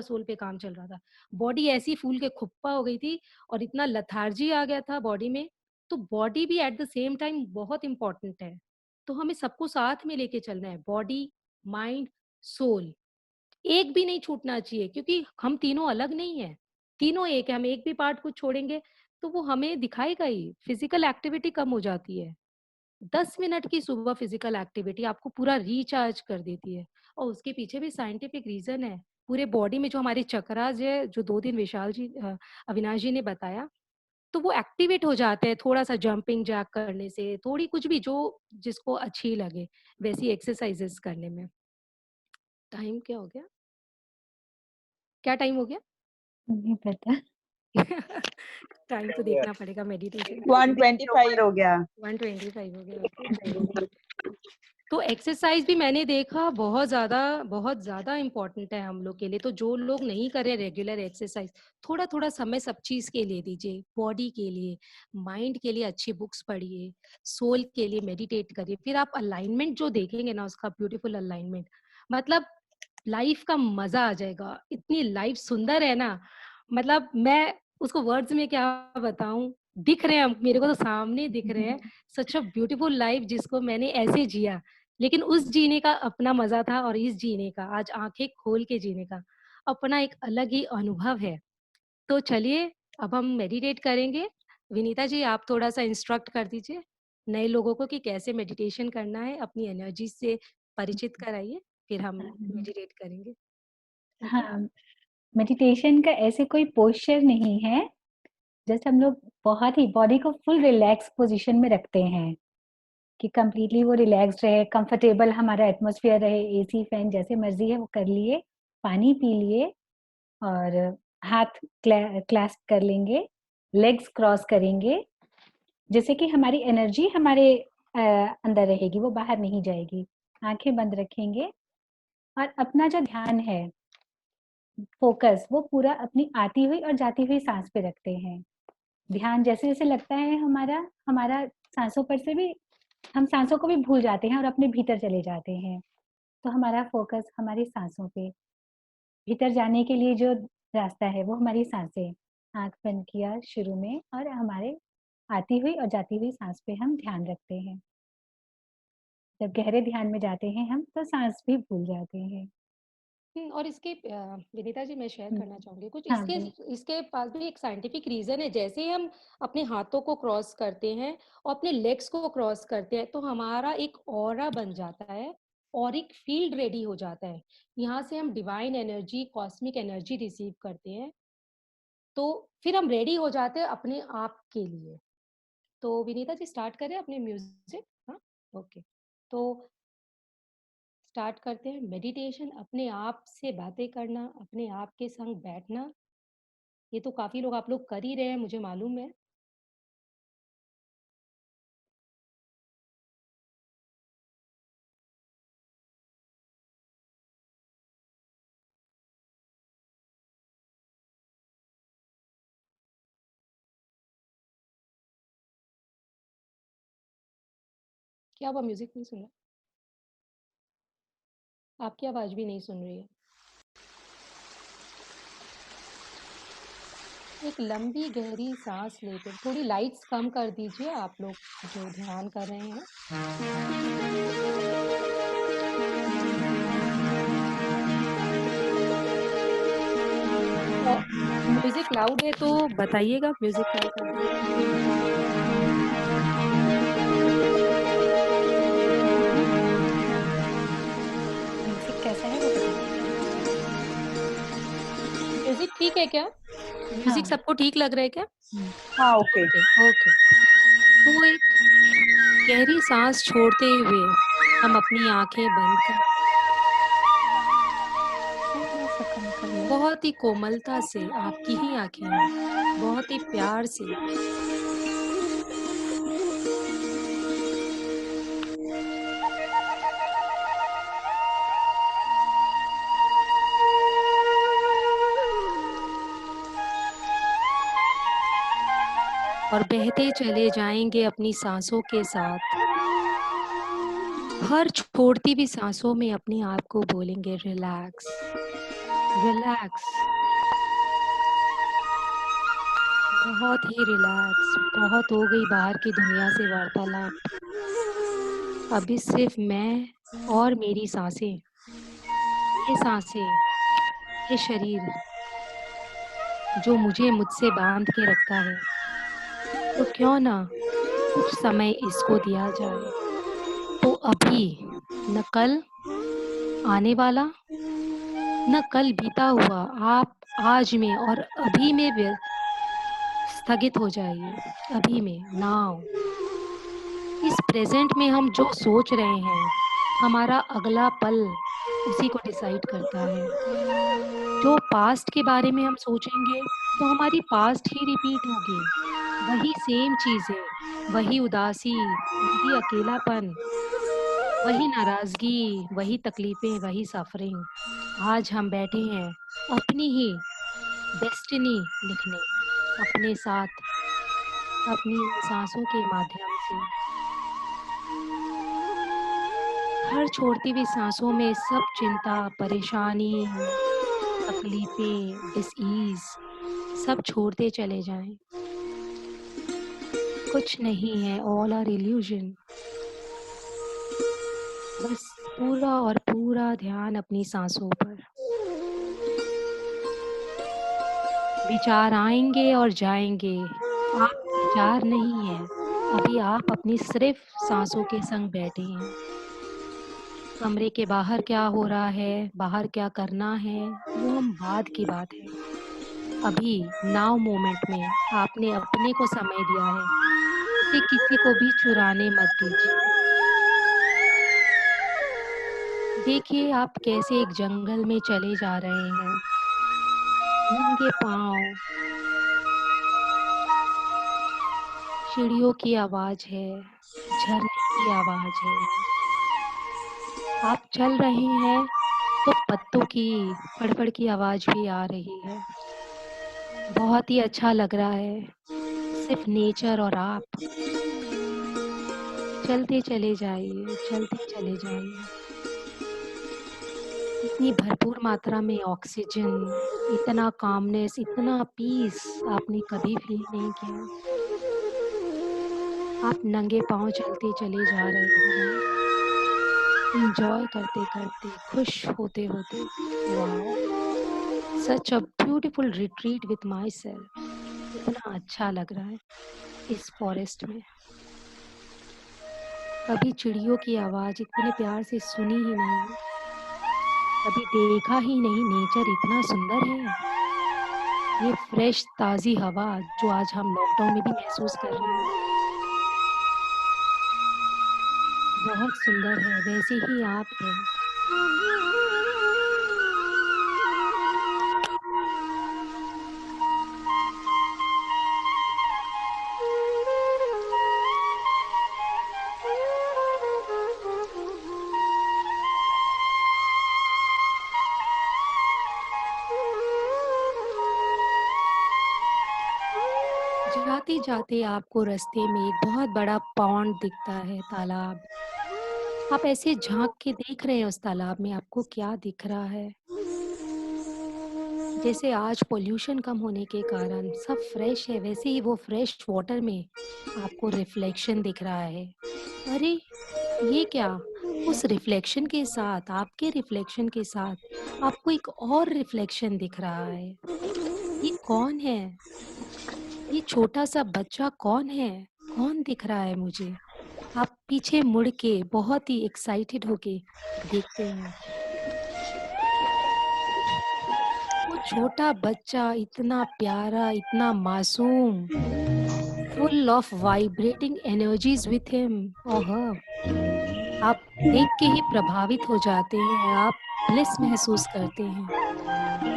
Speaker 1: सोल पे काम चल रहा था। बॉडी ऐसी फूल के खुप्पा हो गई थी और इतना लेथार्जी आ गया था बॉडी में, तो बॉडी भी एट द सेम टाइम बहुत इम्पोर्टेंट है। तो हमें सबको साथ में लेके चलना है, बॉडी, माइंड, सोल। एक भी नहीं छूटना चाहिए क्योंकि हम तीनों अलग नहीं हैं, तीनों एक है, हम एक भी पार्ट को छोड़ेंगे तो वो हमें दिखाएगा ही, फिज़िकल एक्टिविटी कम हो जाती है। 10 मिनट की सुबह फिज़िकल एक्टिविटी आपको पूरा रिचार्ज कर देती है और उसके पीछे भी साइंटिफिक रीज़न है। पूरे बॉडी में जो हमारे चक्रास है, जो 2 दिन अविनाश जी ने बताया, तो वो एक्टिवेट हो जाते हैं थोड़ा-सा जंपिंग जैक करने से, थोड़ी कुछ भी जो जिसको अच्छी लगे, वैसी एक्सरसाइज़ेज़ करने में। टाइम क्या हो गया? क्या टाइम हो गया?
Speaker 3: नहीं पता।
Speaker 1: टाइम तो देखना पड़ेगा मेडिटेशन का।
Speaker 4: 125 हो गया।
Speaker 1: 125 हो गया, ओके। तो एक्सरसाइज़ भी मैंने देखा बहुत ज़्यादा इम्पोर्टेंट है हम लोग के लिए। तो जो लोग नहीं कर रहे रेगुलर एक्सरसाइज़, थोड़ा-थोड़ा समय सब चीज़ के लिए दीजिए। बॉडी के लिए, माइंड के लिए अच्छी बुक्स पढ़िए, सोल के लिए मेडिटेट करिए। फिर आप अलाइनमेंट जो देखेंगे ना उसका ब्यूटीफुल अलाइनमेंट, मतलब लाइफ़ का मज़ा आ जाएगा। इतनी लाइफ़ सुंदर है ना, मतलब मैं उसको वर्ड्स में क्या बताऊँ, दिख रहे हैं मेरे को तो सामने दिख रहे हैं। सच अ ब्यूटीफुल लाइफ़ जिसको मैंने ऐसे जिया। लेकिन उस जीने का अपना मज़ा था और इस जीने का आज आँखें खोल के जीने का अपना एक अलग ही अनुभव है। तो चलिए अब हम मेडिटेट करेंगे। विनीता जी आप थोड़ा-सा इंस्ट्रक्ट कर दीजिए नए लोगों को कि कैसे मेडिटेशन करना है, अपनी एनर्जी से परिचित कराइए, फिर हम मेडिटेट करेंगे। ठीक है?
Speaker 3: हाँ, मेडिटेशन का ऐसे कोई पोस्चर नहीं है, जैसे हम लोग बहुत ही बॉडी को फुल रिलैक्स पोजीशन में रखते हैं कि कंप्लीटली वो रिलैक्स्ड रहे, कंफर्टेबल हमारा एटमॉस्फेयर रहे, एसी, फैन जैसे मर्ज़ी है वो कर लिए, पानी पी लिए और हाथ क्लैस्प कर लेंगे, लेग्स क्रॉस करेंगे, जिससे कि हमारी एनर्जी हमारे अंदर रहेगी, वो बाहर नहीं जाएगी। आँखें बंद रखेंगे और अपना जो ध्यान है, फ़ोकस वो पूरा अपनी आती हुई और जाती हुई साँस पे रखते हैं। ध्यान जैसे-जैसे लगता है हमारा साँसों पर से भी हम साँसों को भी भूल जाते हैं और अपने भीतर चले जाते हैं। तो हमारा फ़ोकस हमारी साँसों पे, भीतर जाने के लिए जो रास्ता है वो हमारी साँसें। आँख बंद किया शुरू में और हमारे आती हुई और जाती हुई साँस पे हम ध्यान रखते हैं। जब गहरे ध्यान में जाते हैं हम तो साँस भी भूल जाते हैं।
Speaker 1: और इसके विनीता जी मैं शेयर
Speaker 3: हुँ,
Speaker 1: करना चाहूँगी कुछ
Speaker 3: हाँ,
Speaker 1: इसके इसके पास भी एक साइंटिफिक रीज़न है। जैसे ही हम अपने हाथों को क्रॉस करते हैं और अपने लेग्स को क्रॉस करते हैं, तो हमारा एक ऑरा बन जाता है, ऑरिक फील्ड रेडी हो जाता है। यहाँ से हम divine energy, cosmic energy receive करते हैं, तो फिर हम रेडी हो जाते हैं अपने आप के लिए। तो विनीता जी स्टार्ट करें अपने म्यूज़िक? हाँ? ओके। तो स्टार्ट करते हैं मेडिटेशन अपने आप से बातें करना, अपने आप के संग बैठना। ये तो काफ़ी लोग आप लोग कर ही रहे हैं मुझे मालूम है। क्या हुआ म्यूज़िक नहीं सुन रहा? आपकी आवाज़ भी नहीं सुन रही है। एक लंबी गहरी साँस लेते थोड़ी लाइट्स कम कर दीजिए आप लोग जो ध्यान कर रहे हैं। और म्यूज़िक म्यूजिक लाउड है तो बताइएगा, म्यूजिक कम कर दीजिए।
Speaker 3: म्यूजिक कैसा है वो बताइए।
Speaker 1: म्यूजिक ठीक है क्या? म्यूजिक
Speaker 3: हाँ।
Speaker 1: सबको ठीक लग रहा है क्या?
Speaker 4: हाँ, ओके।
Speaker 1: Okay okay. तो एक गहरी सांस छोड़ते हुए हम अपनी आंखें बंद कर
Speaker 3: थोड़ा सा कम कर लो।
Speaker 1: बहुत ही कोमलता से, आपकी ही आंखें हैं, बहुत ही प्यार से और बहते चले जाएंगे अपनी सांसों के साथ। हर छोड़ती हुई सांसों में अपने आप को बोलेंगे रिलैक्स, रिलैक्स, बहुत ही रिलैक्स। बहुत हो गई बाहर की दुनिया से वार्तालाप। अभी सिर्फ मैं और मेरी सांसें, ये सांसें, ये शरीर जो मुझे मुझसे बांध के रखता है। तो क्यों ना कुछ समय इसको दिया जाए। तो अभी न कल आने वाला, न कल बीता हुआ, आप आज में और अभी में स्थगित हो जाइए। अभी में, नाउ, इस प्रेजेंट में हम जो सोच रहे हैं, हमारा अगला पल उसी को डिसाइड करता है। जो पास्ट के बारे में हम सोचेंगे तो हमारी पास्ट ही रिपीट होगी। वही सेम चीजें, वही उदासी, वही अकेलापन, वही नाराजगी, वही तकलीफें, वही सफरिंग। आज हम बैठे हैं अपनी ही डेस्टिनी लिखने, अपने साथ, अपनी सांसों के माध्यम से। हर छोड़ती हुई सांसों में सब चिंता, परेशानी, तकलीफें, डिसईज सब छोड़ते चले जाएं। कुछ नहीं है, ऑल आर इल्यूजन। बस पूरा और पूरा ध्यान अपनी सांसों पर। विचार आएंगे और जाएंगे, आप विचार नहीं है। अभी आप अपनी सिर्फ सांसों के संग बैठे हैं। कमरे के बाहर क्या हो रहा है, बाहर क्या करना है, वो हम बाद की बात है। अभी नाउ मोमेंट में आपने अपने को समय दिया है, उसे किसी को भी चुराने मत दीजिए। देखिए आप कैसे एक जंगल में चले जा रहे हैं, नंगे पांव। चिड़ियों की आवाज है, झरने की आवाज है। आप चल रहे हैं तो पत्तों की फड़फड़ की आवाज भी आ रही है। बहुत ही अच्छा लग रहा है, सिर्फ नेचर और आप। चलते चले जाइए, चलते चले जाइए। इतनी भरपूर मात्रा में ऑक्सीजन, इतना कामनेस, इतना पीस आपने कभी फील नहीं किया। आप नंगे पांव चलते चले जा रहे हैं, एंजॉय करते करते, खुश होते होते। Wow, such a beautiful retreat with my self. इतना अच्छा लग रहा है इस फॉरेस्ट में। कभी चिड़ियों की आवाज इतने प्यार से सुनी ही नहीं, कभी देखा ही नहीं। नेचर इतना सुंदर है। ये फ्रेश ताजी हवा जो आज हम लॉकडाउन में भी महसूस कर रहे हैं, बहुत सुंदर है। वैसे ही आप हैं। जाते जाते आपको रास्ते में एक बहुत बड़ा पॉन्ड दिखता है, तालाब। आप ऐसे झांक के देख रहे हैं उस तालाब में, आपको क्या दिख रहा है? जैसे आज पोल्यूशन कम होने के कारण सब फ्रेश है, वैसे ही वो फ्रेश वाटर में आपको रिफ्लेक्शन दिख रहा है। अरे ये क्या? उस रिफ्लेक्शन के साथ, आपके रिफ्लेक्शन के साथ आपको एक और रिफ्लेक्शन दिख रहा है। ये कौन है? ये छोटा-सा बच्चा कौन है? कौन दिख रहा है मुझे? आप पीछे मुड़ के बहुत ही एक्साइटेड होके देखते हैं। वो छोटा बच्चा इतना प्यारा, इतना मासूम, full of vibrating energies with him or her. आप देख के ही प्रभावित हो जाते हैं, आप ब्लिस महसूस करते हैं।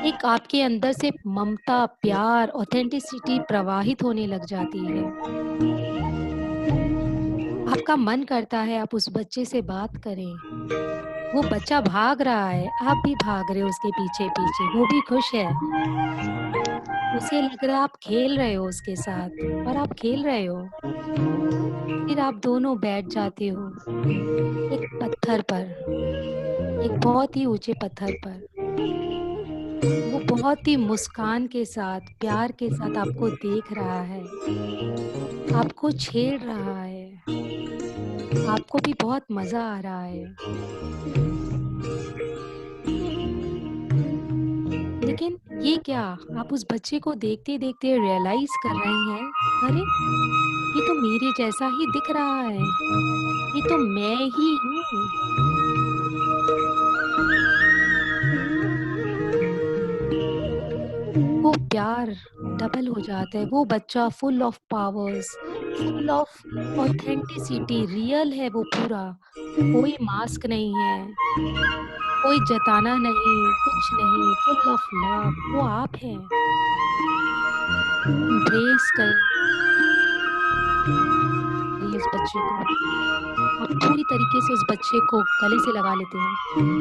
Speaker 1: एक आपके अंदर से ममता, प्यार, ऑथेंटिसिटी प्रवाहित होने लग जाती है। आपका मन करता है आप उस बच्चे से बात करें। वो बच्चा भाग रहा है, आप भी भाग रहे हो उसके पीछे-पीछे, वो भी खुश है। उसे लग रहा है आप खेल रहे हो उसके साथ और आप खेल रहे हो। फिर आप दोनों बैठ जाते हो एक पत्थर पर, एक बहुत ही ऊँचे पत्थर पर। वो बहुत ही मुस्कान के साथ, प्यार के साथ आपको देख रहा है, आपको छेड़ रहा है, आपको भी बहुत मज़ा आ रहा है। लेकिन ये क्या? आप उस बच्चे को देखते-देखते रियलाइज़ कर रहे हैं, अरे! ये तो मेरे जैसा ही दिख रहा है, ये तो मैं ही हूँ। वो प्यार डबल हो जाता है, वो बच्चा full of powers, full of authenticity, real है वो पूरा, कोई मास्क नहीं है, कोई जताना नहीं, कुछ नहीं, फुल ऑफ लव, वो आप हैं। एम्ब्रेस करिए उस बच्चे को, आप पूरी तरीके से उस बच्चे को गले से लगा लेते हैं।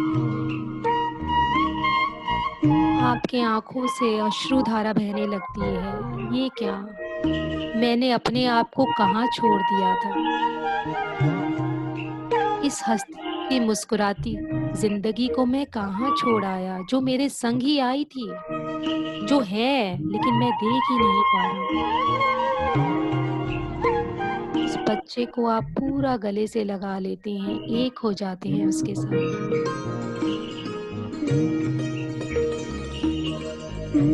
Speaker 1: आपके आँखों से अश्रुधारा बहने लगती है, ये क्या? मैंने अपने आप को कहाँ छोड़ दिया था? इस हँसती मुस्कुराती ज़िंदगी को मैं कहाँ छोड़ आया, जो मेरे संग ही आई थी, जो है लेकिन मैं देख ही नहीं पा रहा। उस बच्चे को आप पूरा गले से लगा लेते हैं, एक हो जाते हैं उसके साथ।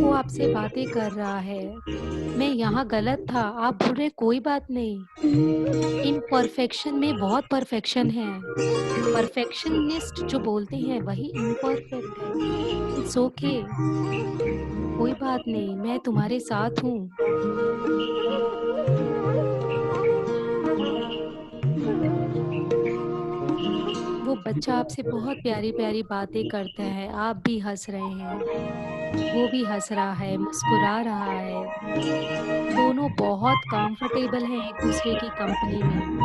Speaker 1: वो आपसे बातें कर रहा है, मैं यहाँ गलत था, आप बोल रहे कोई बात नहीं। इम्परफेक्शन में बहुत परफेक्शन है। परफेक्शनिस्ट जो बोलते हैं वही इम्परफेक्ट है। इट्स ओके, कोई बात नहीं, मैं तुम्हारे साथ हूँ। वो बच्चा आपसे बहुत प्यारी-प्यारी बातें करता है, आप भी हँस रहे हैं, वो भी हँस रहा है, मुस्कुरा रहा है। दोनों बहुत कंफर्टेबल हैं एक-दूसरे की कंपनी में।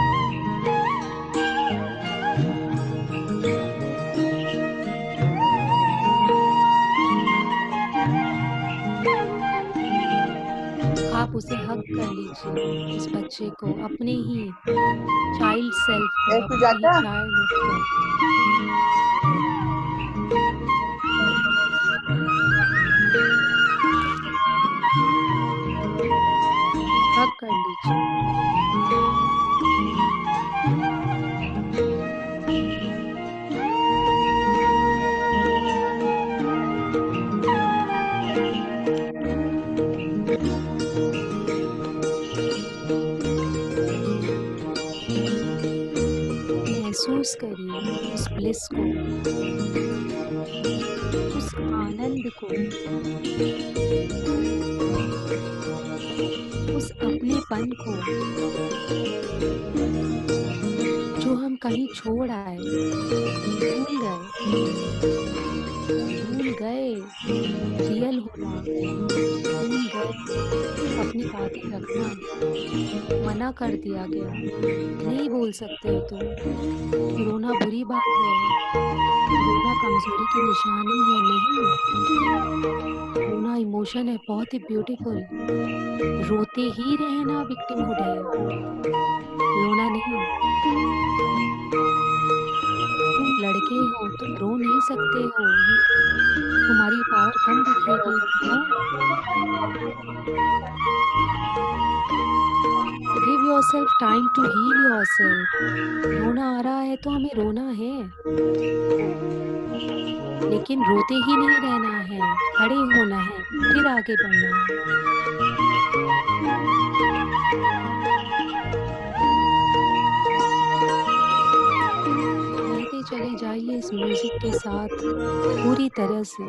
Speaker 1: आप उसे हग कर लीजिए, उस बच्चे को, अपने ही चाइल्ड सेल्फ को,
Speaker 4: ए
Speaker 1: अपने ही
Speaker 4: सुजाता
Speaker 1: चाइल्डहुड को हग कर लीजिए। महसूस करिए उस ब्लिस को, उस आनंद को, उस अपनेपन को, जो हम कहीं छोड़ आए, भूल गए रियल होना, भूल गए अपनी बातें रखना, मना कर दिया गया, नहीं बोल सकते हो तुम, रोना बुरी बात है, रोना कमज़ोरी की निशानी है, नहीं, रोना इमोशन है, बहुत ही ब्यूटीफुल, रोते ही रहना विक्टिमहुड है, रोना नहीं। तुम लड़के हो, तुम रो नहीं सकते हो, ये तुम्हारी पावर कम दिखेगी, no, give yourself time to heal yourself. रोना आ रहा है तो हमें रोना है, लेकिन रोते ही नहीं रहना है, खड़े होना है, फिर आगे बढ़ना है। बहते चले जाइए इस म्यूजिक के साथ पूरी तरह से।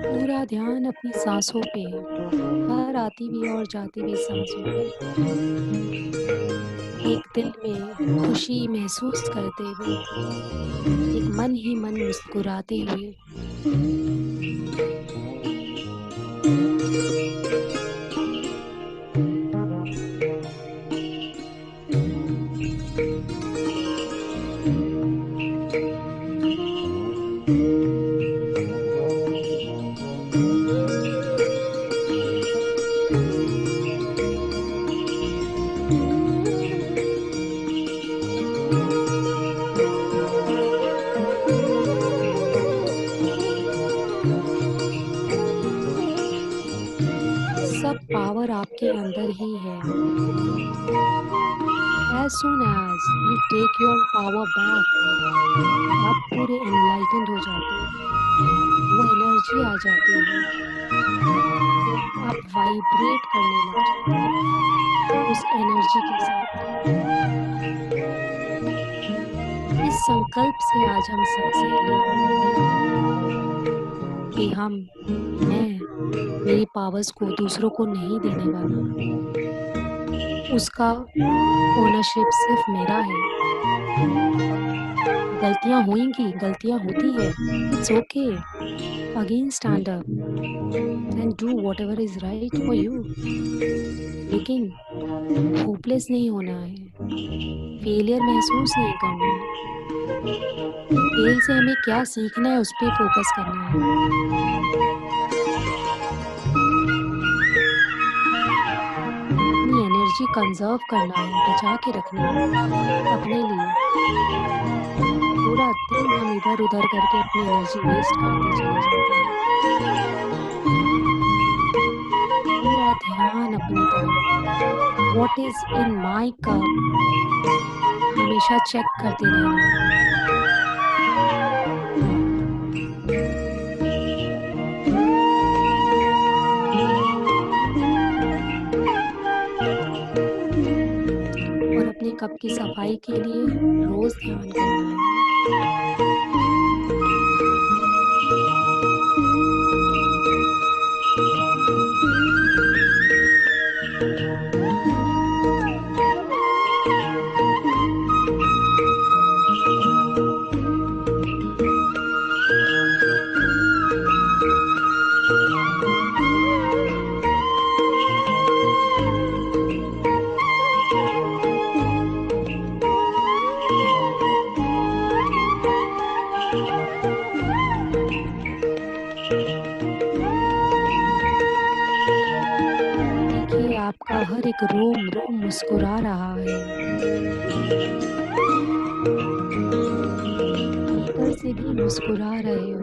Speaker 1: पूरा ध्यान अपनी सांसों पे, हर आती हुई और जाती हुई सांसों पे। एक दिल में खुशी महसूस करते हुए, एक मन ही मन मुस्कुराते हुए। सब पावर आपके अंदर ही है। As soon as you take your power back, आप पूरे enlightened हो जाते हैं, वो एनर्जी आ जाती है, आप वाइब्रेट करने लग जाते हैं उस एनर्जी के साथ। इस संकल्प से आज हम सांसें लें कि मैं मेरी पावर्स को दूसरों को नहीं देने वाला, उसका ओनरशिप सिर्फ मेरा है। गलतियां होंगी, गलतियां होती है, it's okay. Again stand up and do whatever is right for you. लेकिन होपलेस नहीं होना है, फेलियर महसूस नहीं करना है। फेल से हमें क्या सीखना है उस पर फोकस करना है। एनर्जी कंजर्व करना है, बचा के रखना है अपने लिए। पूरा दिन हम इधर उधर करके अपनी एनर्जी वेस्ट करते चले जाते हैं। पूरा ध्यान अपनी तरफ, what is in my cup, हमेशा चेक करते रहना है। अपने कप की सफाई के लिए रोज ध्यान करना है। आपका हर एक रोम रोम मुस्कुरा रहा है। भीतर से भी मुस्कुरा रहे हो।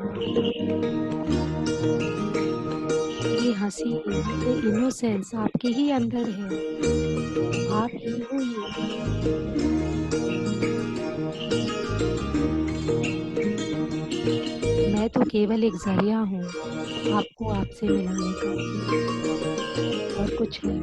Speaker 1: ये हंसी, ये इनोसेंस आपके ही अंदर है। आप ही हो ये। मैं तो केवल एक जरिया हूँ आपको आपसे मिलाने का, और कुछ नहीं।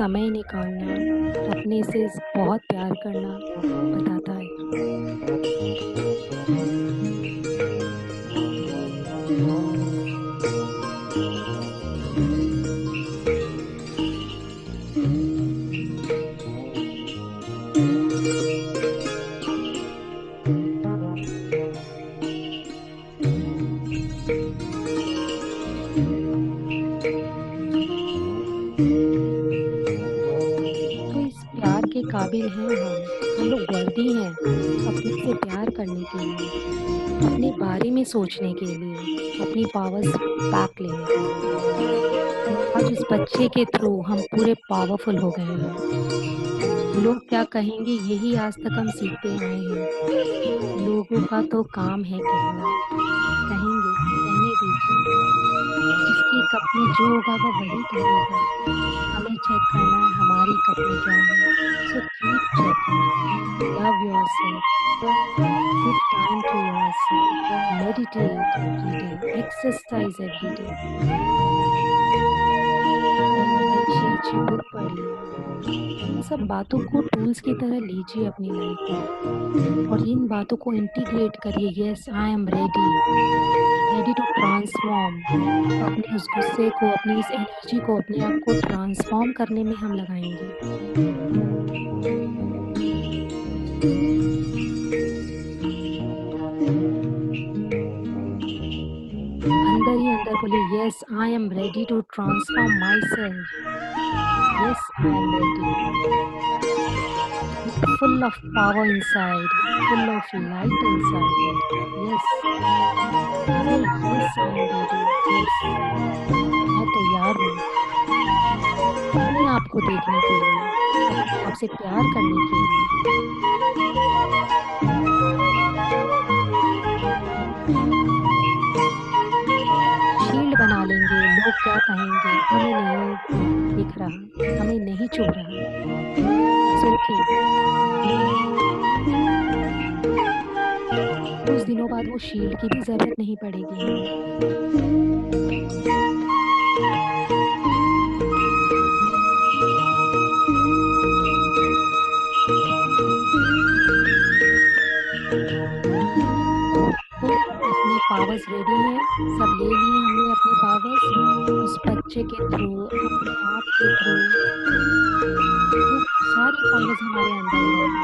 Speaker 1: समय निकालना, अपने से बहुत प्यार करना बताता है। तो इस प्यार के काबिल हैं हम लोग वर्दी हैं अपने से प्यार करने के लिए, अपने बारे में सोचने के लिए, अपनी पावर्स बैक लेने के लिए। आज उस बच्चे के थ्रू हम पूरे पावरफुल हो गए हैं। लोग क्या कहेंगे यही आज तक हम सीखते आए हैं। लोगों का तो काम है कहना, कहेंगे कहने दीजिए। जिसकी कप में जो होगा वो वही कहेगा। हमें चेक करना है हमारी कप में क्या है। So keep checking, love yourself, give time to yourself, meditate every day, exercise every day, अच्छी बुक पढ़िए। इन सब बातों को टूल्स की तरह लीजिए अपनी लाइफ में और इन बातों को इंटीग्रेट करिए। Yes, I am ready to transform. अपने उस गुस्से को, अपनी इस एनर्जी को, अपने आप को ट्रांसफॉर्म करने में हम लगाएंगे। अंदर ही अंदर बोलिए, yes I am ready to transform myself. Yes I am ready, full of power inside, full of light inside. Yes, अरे yes I am ready. Yes, मैं तैयार हूँ अपने आप को देखने के लिए, अपने आप से प्यार करने के लिए। शील्ड बना लेंगे, लोग क्या कहेंगे हमें नहीं दिख रहा, हमें नहीं चुभ रहा। It's okay. कुछ दिनों बाद वो शील्ड की भी जरूरत नहीं पड़ेगी। अपने पावर्स रेडी हैं, सब ले लिए हमने अपने पावर्स उस बच्चे के थ्रू, अपने आप के थ्रू। वो सारी पावर्स हमारे अंदर हैं।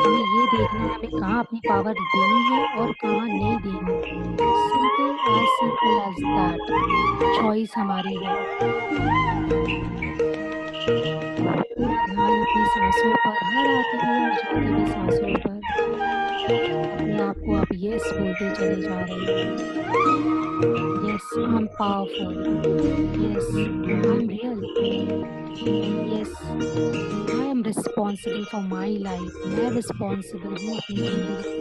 Speaker 1: हमें ये देखना है हमें कहाँ अपनी पावर देनी है और कहाँ नहीं देनी। सिंपल एज दैट, चॉइस हमारी है। पूरा ध्यान अपनी सांसों पर, हर आती हुई और जाती हुई सांसों पर। अपने आप को आप यस बोलते चले जा रहे हैं। Yes I M powerful, yes I M real, yes I am responsible for my life. मैं रिस्पॉन्सिबल हूँ अपनी जिंदगी।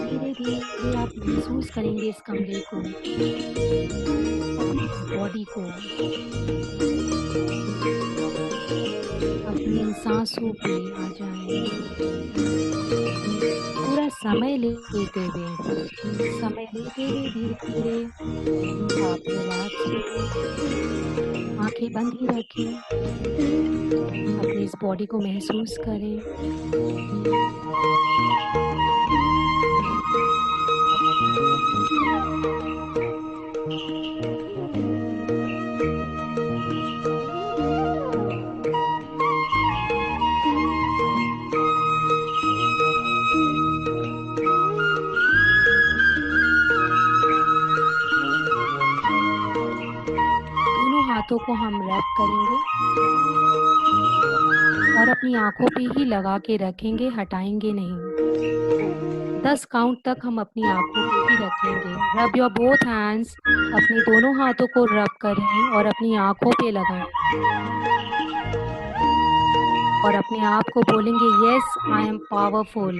Speaker 1: धीरे धीरे आप महसूस करेंगे इस कमरे को, बॉडी को, अपनी इन सांसों पे आ जाए। पूरा समय लेते हुए धीरे धीरे आप रिलैक्स हो, आंखें बंद ही रखें, अपनी इस बॉडी को महसूस करें। हाथों को हम रैप करेंगे और अपनी आंखों पे ही लगा के रखेंगे, हटाएंगे नहीं। 10 काउंट तक हम अपनी आंखों पे ही रखेंगे। रब योर बोथ हैंड्स, अपने दोनों हाथों को रब करें और अपनी आंखों पे लगाएं और अपने आप को बोलेंगे, yes I M powerful,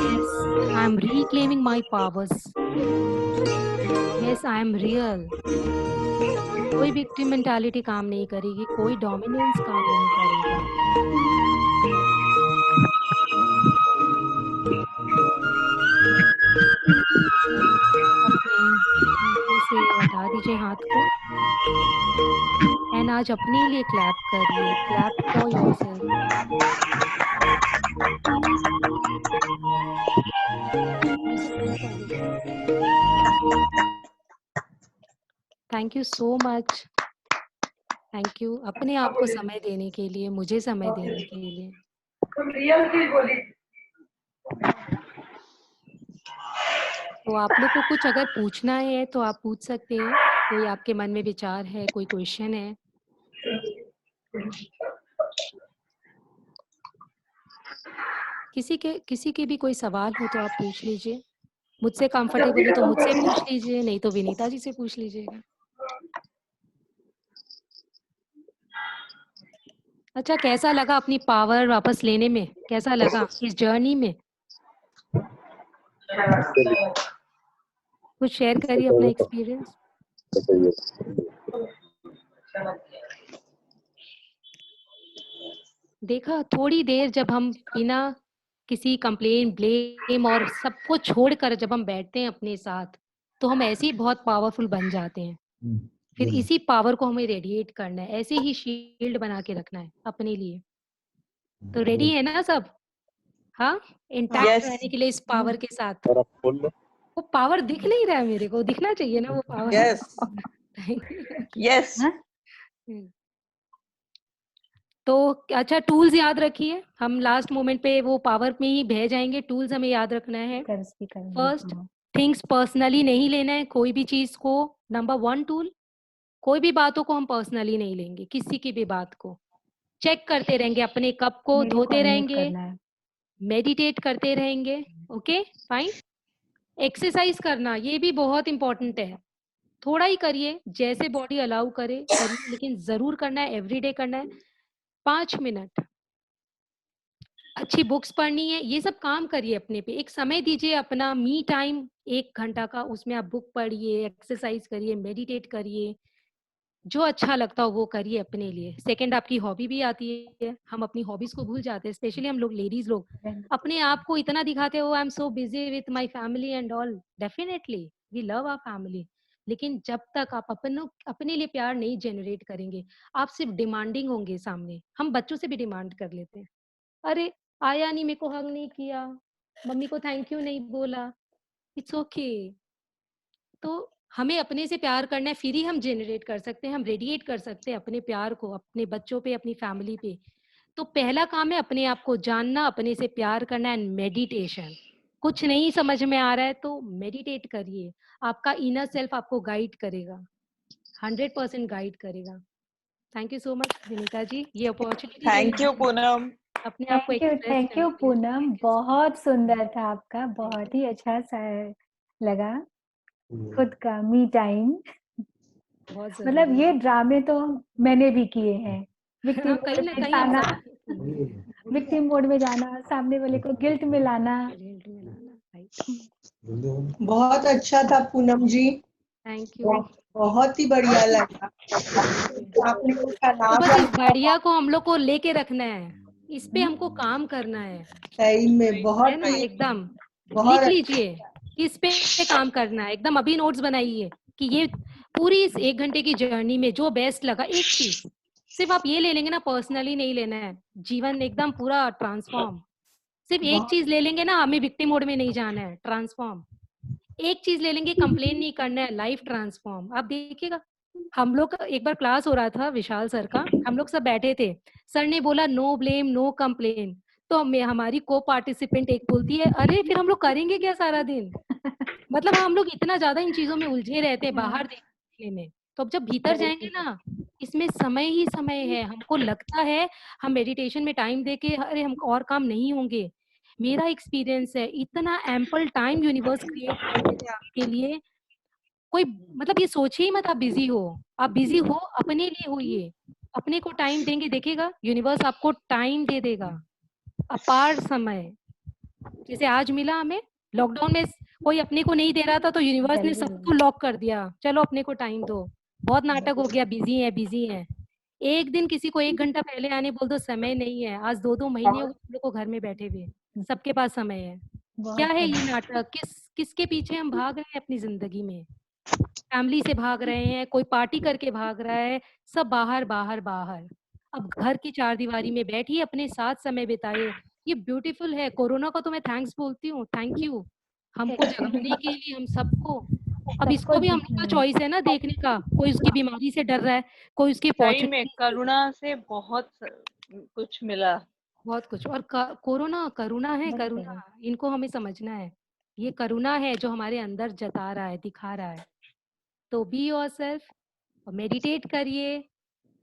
Speaker 1: yes I M reclaiming my powers, yes I M real. कोई विक्टिम मेंटालिटी काम नहीं करेगी, कोई डोमिनेंस काम नहीं करेगा। अपने हाथ को एंड आज अपने लिए क्लैप करिए, clap for yourself. Thank you so much, thank you अपने आप को समय देने के लिए, मुझे समय देने के लिए। तो आप लोग को कुछ अगर पूछना है तो आप पूछ सकते हैं, कोई आपके मन में विचार है, कोई क्वेश्चन है? किसी के भी कोई सवाल हो तो आप पूछ लीजिए। मुझसे कंफर्टेबल है तो मुझसे पूछ लीजिए, नहीं तो विनीता जी से पूछ लीजिएगा। अच्छा, कैसा लगा अपनी पावर वापस लेने में? कैसा लगा इस जर्नी में? कुछ शेयर करिए अपना एक्सपीरियंस। देखा, थोड़ी देर जब हम बिना किसी कंप्लेन, ब्लेम और सबको छोड़कर जब हम बैठते हैं अपने साथ, तो हम ऐसे ही बहुत पावरफुल बन जाते हैं। फिर इसी पावर को हमें रेडिएट करना है, ऐसे ही शील्ड बना के रखना है अपने लिए। तो रेडी है ना सब? हाँ, इंटैक्ट
Speaker 4: Yes.
Speaker 1: रहने के लिए इस पावर के साथ। वो पावर दिख नहीं रहा है मेरे को, दिखना चाहिए ना वो पावर।
Speaker 4: Yes. Yes.
Speaker 1: तो अच्छा, टूल्स याद रखिए, हम लास्ट मोमेंट पे वो पावर में ही बह जाएंगे। टूल्स हमें याद रखना है। फर्स्ट थिंग्स पर्सनली नहीं लेना है, कोई भी चीज को। नंबर 1 टूल, कोई भी बातों को हम पर्सनली नहीं लेंगे, किसी की भी बात को चेक करते रहेंगे, अपने कप को धोते रहेंगे, मेडिटेट करते रहेंगे। Okay fine. एक्सरसाइज करना, ये भी बहुत इंपॉर्टेंट है। थोड़ा ही करिए, जैसे बॉडी अलाउ करिए, लेकिन जरूर करना है, एवरीडे करना है। 5 मिनट अच्छी बुक्स पढ़नी है, ये सब काम करिए अपने पे। एक समय दीजिए अपना मी टाइम 1 घंटा का, उसमें आप बुक पढ़िए, एक्सरसाइज करिए, मेडिटेट करिए, जो अच्छा लगता हो वो करिए अपने लिए। सेकंड, आपकी हॉबी भी आती है, हम अपनी हॉबीज को भूल जाते हैं, स्पेशली हम लोग लेडीज लोग अपने आप को इतना दिखाते हो, I am so busy with my family and all. Definitely we love our family, लेकिन जब तक आप अपने लिए प्यार नहीं जनरेट करेंगे, आप सिर्फ डिमांडिंग होंगे सामने। हम बच्चों से भी डिमांड कर लेते हैं, अरे आया नहीं, मेरे को हग नहीं किया, मम्मी को थैंक यू नहीं बोला, इट्स ओके। तो हमें अपने से प्यार करना है, फिर ही हम जनरेट कर सकते हैं, हम रेडिएट कर सकते हैं अपने प्यार को अपने बच्चों पे, अपनी फैमिली पे। तो पहला काम है अपने आप को जानना, अपने से प्यार करना एंड मेडिटेशन। कुछ नहीं समझ में आ रहा है तो मेडिटेट करिए, आपका इनर सेल्फ आपको गाइड करेगा, 100% गाइड करेगा। Thank you so much Vinita ji, ये अपॉर्चुनिटी
Speaker 4: Thank you, Poonam.
Speaker 1: अपने आप को एक्सप्रेस
Speaker 3: थैंक यू पूनम, बहुत सुंदर था आपका, बहुत ही अच्छा सा लगा। खुद का मी टाइम, मतलब ये ड्रामे तो मैंने भी किए हैं। विक्टिम
Speaker 1: कहीं ना कहीं
Speaker 3: जाना, विक्टिम मोड में जाना, सामने वाले को गिल्ट में लाना।
Speaker 5: बहुत अच्छा था पूनम जी,
Speaker 1: थैंक यू।
Speaker 5: बहुत ही बढ़िया लगा। आपने वो
Speaker 1: तो
Speaker 5: तनाव
Speaker 1: बस इस
Speaker 5: वाला
Speaker 1: बढ़िया को हम लोग को लेके रखना है, इस पे हमको काम करना है,
Speaker 5: सही में
Speaker 1: है
Speaker 5: बहुत
Speaker 1: ना? एकदम लिख
Speaker 5: बहुत
Speaker 1: लीजिए, इस पे काम करना है, एकदम अभी नोट्स बनाइए कि ये पूरी इस 1 घंटे की जर्नी में जो बेस्ट लगा, एक चीज सिर्फ आप ये ले लेंगे ना, पर्सनली नहीं लेना है, जीवन एकदम पूरा ट्रांसफॉर्म। सिर्फ एक चीज ले लेंगे ना, हमें विक्टिम मोड में नहीं जाना है, ट्रांसफॉर्म। एक चीज ले लेंगे, कंप्लेन नहीं करना है, लाइफ ट्रांसफॉर्म। आप देखिएगा, हम लोग का एक बार क्लास हो रहा था विशाल सर का, हम लोग सब बैठे थे, सर ने बोला नो ब्लेम नो कंप्लेन, तो हमारी को पार्टिसिपेंट एक बोलती है, अरे फिर हम लोग करेंगे क्या सारा दिन? मतलब हम लोग इतना ज्यादा इन चीजों में उलझे रहते हैं बाहर देखने में, तो अब जब भीतर जाएंगे ना, इसमें समय ही समय है। हमको लगता है हम मेडिटेशन में टाइम देके अरे हम और काम नहीं होंगे, मेरा एक्सपीरियंस है, इतना एम्पल टाइम यूनिवर्स क्रिएट कर देते हैं आपके लिए। कोई मतलब ये सोचिए मत आप बिजी हो, आप बिजी हो अपने लिए होइए, अपने को टाइम देंगे, देखेगा यूनिवर्स आपको टाइम दे देगा, अपार समय। जैसे आज मिला हमें, लॉकडाउन में कोई अपने को नहीं दे रहा था तो यूनिवर्स ने सबको लॉक कर दिया, चलो अपने को टाइम दो, बहुत नाटक हो गया, बिजी है बिजी है। एक दिन किसी को 1 घंटा पहले आने बोल दो, समय नहीं है। आज 2-2 महीने हो गए लोग को घर में बैठे हुए, सबके पास समय है। क्या है ये नाटक? किसके पीछे हम भाग रहे हैं अपनी जिंदगी में? फैमिली से भाग रहे हैं, कोई पार्टी करके भाग रहा है, सब बाहर, बाहर, बाहर। अब घर की चारदीवारी में बैठिए, अपने साथ समय बिताइए। ये ब्यूटीफुल है। कोरोना को तो मैं थैंक्स बोलती हूँ, थैंक यू। हमको जगाने के लिए हम सबको। अब
Speaker 3: सबको
Speaker 1: इसको भी हम लोग का चॉइस है ना देखने का। कोई उसकी बीमारी से डर रहा है, कोई उसकी
Speaker 4: सही में
Speaker 1: अपॉर्चुनिटी।
Speaker 4: करुणा से बहुत कुछ मिला।
Speaker 1: बहुत कुछ। और कोरोना करुणा है,
Speaker 3: बड़ी
Speaker 1: करुणा। इनको हमें समझना है। ये करुणा है जो हमारे अंदर जता रहा है, दिखा रहा है। तो बी योरसेल्फ और मेडिटेट करिए।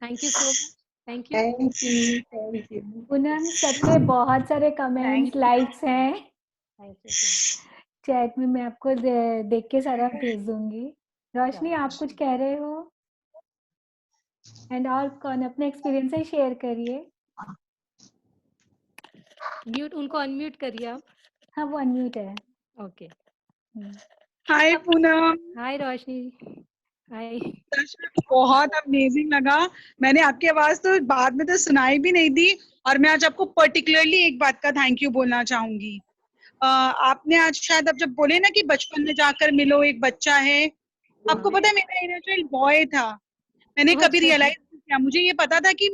Speaker 1: Thank you so much. Thank you.
Speaker 5: Thank you, thank you.
Speaker 3: Poonam, सबके बहुत सारे कमेंट्स,
Speaker 4: Thank you.
Speaker 3: लाइक्स हैं
Speaker 1: थैंक यू सो
Speaker 3: चैट में। मैं आपको देख के सारा भेज दूंगी। रोशनी, आप कुछ कह रहे हो? एंड और कौन अपने एक्सपीरियंस शेयर करिए।
Speaker 1: मच। म्यूट, उनको अनम्यूट करिए आप।
Speaker 3: हाँ, वो अनम्यूट है।
Speaker 1: ओके।
Speaker 6: हाय पूनम,
Speaker 1: हाय रोशनी। हाय।
Speaker 6: सच में बहुत अमेजिंग लगा। मैंने आपकी आवाज तो बाद में तो सुनाई भी नहीं दी, और मैं आज आपको पर्टिकुलरली एक बात का थैंक यू बोलना चाहूंगी। आपने आज शायद अब जब बोले ना कि बचपन में जाकर मिलो, एक बच्चा है, आपको पता है मेरा इनर चाइल्ड बॉय था। मैंने कभी
Speaker 1: अच्छा।
Speaker 6: रियलाइज नहीं किया। मुझे ये पता था कि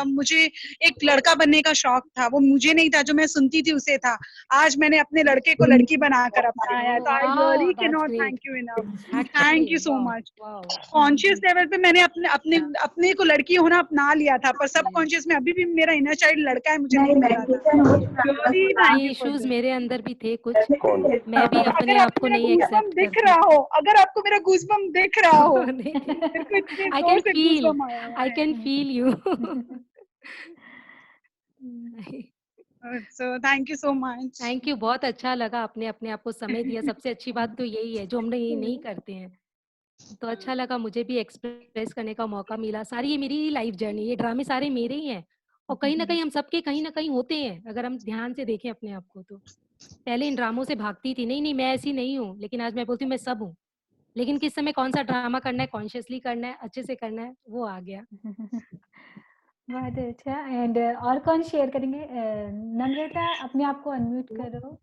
Speaker 6: मुझे एक लड़का बनने का शौक था, वो मुझे नहीं था, जो मैं सुनती थी उसे था। आज मैंने अपने लड़के को लड़की बनाकर अपनाया है, तो I really can not thank you enough. Thank you so much.
Speaker 1: Wow.
Speaker 6: Conscious level पे मैंने अपने अपने अपने को लड़की होना अपना लिया था, पर सब कॉन्शियस में अभी भी मेरा इनर चाइल्ड लड़का है, मुझे नहीं पता था। रियली थैंक
Speaker 1: ये
Speaker 6: यू फॉर
Speaker 1: इश्यूज
Speaker 6: दिस।
Speaker 1: मेरे अंदर भी थे कुछ। मैं भी अपने
Speaker 6: अगर
Speaker 1: आप
Speaker 6: आपको
Speaker 1: को
Speaker 6: मेरा
Speaker 1: नहीं
Speaker 6: गूज़बम्प
Speaker 1: एक्सेप्ट
Speaker 6: दिख
Speaker 1: करती।
Speaker 6: रहा हो, अगर आपको मेरा गूज़बम्प दिख रहा हो,
Speaker 1: नहीं,
Speaker 6: मेरे को इतने
Speaker 1: आई
Speaker 6: जोर
Speaker 1: कैन
Speaker 6: से
Speaker 1: फील,
Speaker 6: गूज़बम्प आया हुआ
Speaker 1: आई
Speaker 6: है।
Speaker 1: Can feel you.
Speaker 6: So thank you so much.
Speaker 1: Thank you. बहुत अच्छा लगा आपने अपने आप को समय दिया। सबसे अच्छी बात तो यही है जो हम ये नहीं करते हैं। तो अच्छा लगा, मुझे भी एक्सप्रेस करने का मौका मिला। सारी ये मेरी लाइफ जर्नी, ये ड्रामे सारे मेरे ही हैं। और कहीं ना कहीं हम सबके कहीं ना कहीं होते हैं, अगर हम ध्यान से देखें अपने आप को तो। पहले इन ड्रामों से भागती थी, नहीं नहीं मैं ऐसी नहीं हूँ, लेकिन आज मैं बोलती हूँ मैं सब हूँ। लेकिन किस समय कौन सा ड्रामा करना है, कॉन्शियसली करना है, अच्छे से करना है, वो आ गया।
Speaker 3: बहुत अच्छा। एंड और कौन शेयर करेंगे? नम्रता, अपने आप को अनम्यूट करो।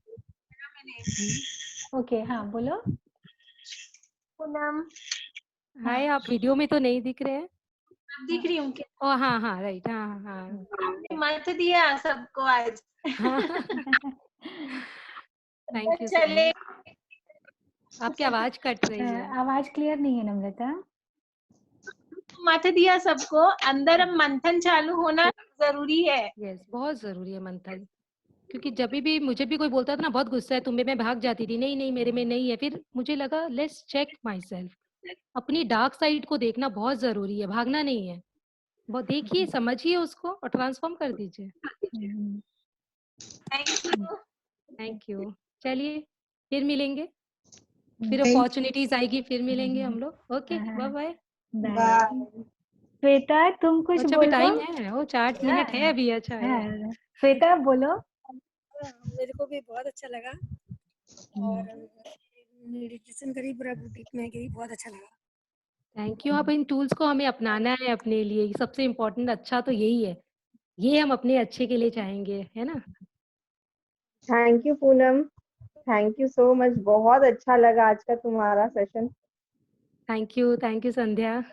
Speaker 3: ओके, हाँ बोलो।
Speaker 7: पूनम,
Speaker 1: हाय, आप वीडियो में तो नहीं दिख रहे हैं।
Speaker 7: आप दिख रही हूँ क्या?
Speaker 1: ओ हाँ हाँ, राइट, हाँ हाँ
Speaker 7: आपने मत दिया सबको आज।
Speaker 1: हाँ। थैंक यू सो
Speaker 7: चले
Speaker 1: मच। आपकी आवाज कट रही है।
Speaker 3: आवाज क्लियर नहीं है नम्रता।
Speaker 7: मत दिया सबको, अंदर अब मंथन चालू होना जरूरी है।
Speaker 1: यस, बहुत जरूरी है मंथन। क्योंकि जब भी मुझे भी कोई बोलता था ना बहुत गुस्सा है तुम्हें, मैं भाग जाती थी, नहीं नहीं मेरे में नहीं है। फिर मुझे लगा लेट्स चेक माई सेल्फ। अपनी डार्क साइड को देखना बहुत जरूरी है, भागना नहीं है। वो देखिए, समझिए उसको और ट्रांसफॉर्म कर दीजिए।
Speaker 7: Thank you.
Speaker 1: Thank you. चलिए, फिर मिलेंगे, फिर
Speaker 5: Thank
Speaker 1: अपॉर्चुनिटीज आएगी, फिर मिलेंगे हम लोग। Okay, bye bye.
Speaker 5: you.
Speaker 3: Bye.
Speaker 5: Bye.
Speaker 3: Shweta, तुम कुछ
Speaker 1: अच्छा, अभी
Speaker 3: बोलो।
Speaker 1: टाइम है, वो 4 मिनट है अभी। अच्छा है।
Speaker 3: हाँ, श्वेता बोलो।
Speaker 8: मेरे को भी बहुत अच्छा लगा, और मेडिटेशन करी, पूरा बुटीक में गई, बहुत अच्छा लगा।
Speaker 1: Thank you. अब इन टूल्स को हमें अपनाना है अपने लिए, सबसे इम्पोर्टेंट अच्छा तो यही है। ये हम अपने अच्छे के लिए चाहेंगे, है ना।
Speaker 9: Thank you Poonam, thank you so much. बहुत अच्छा लगा आज का तुम्हारा सेशन।
Speaker 1: थैंक यू संध्या।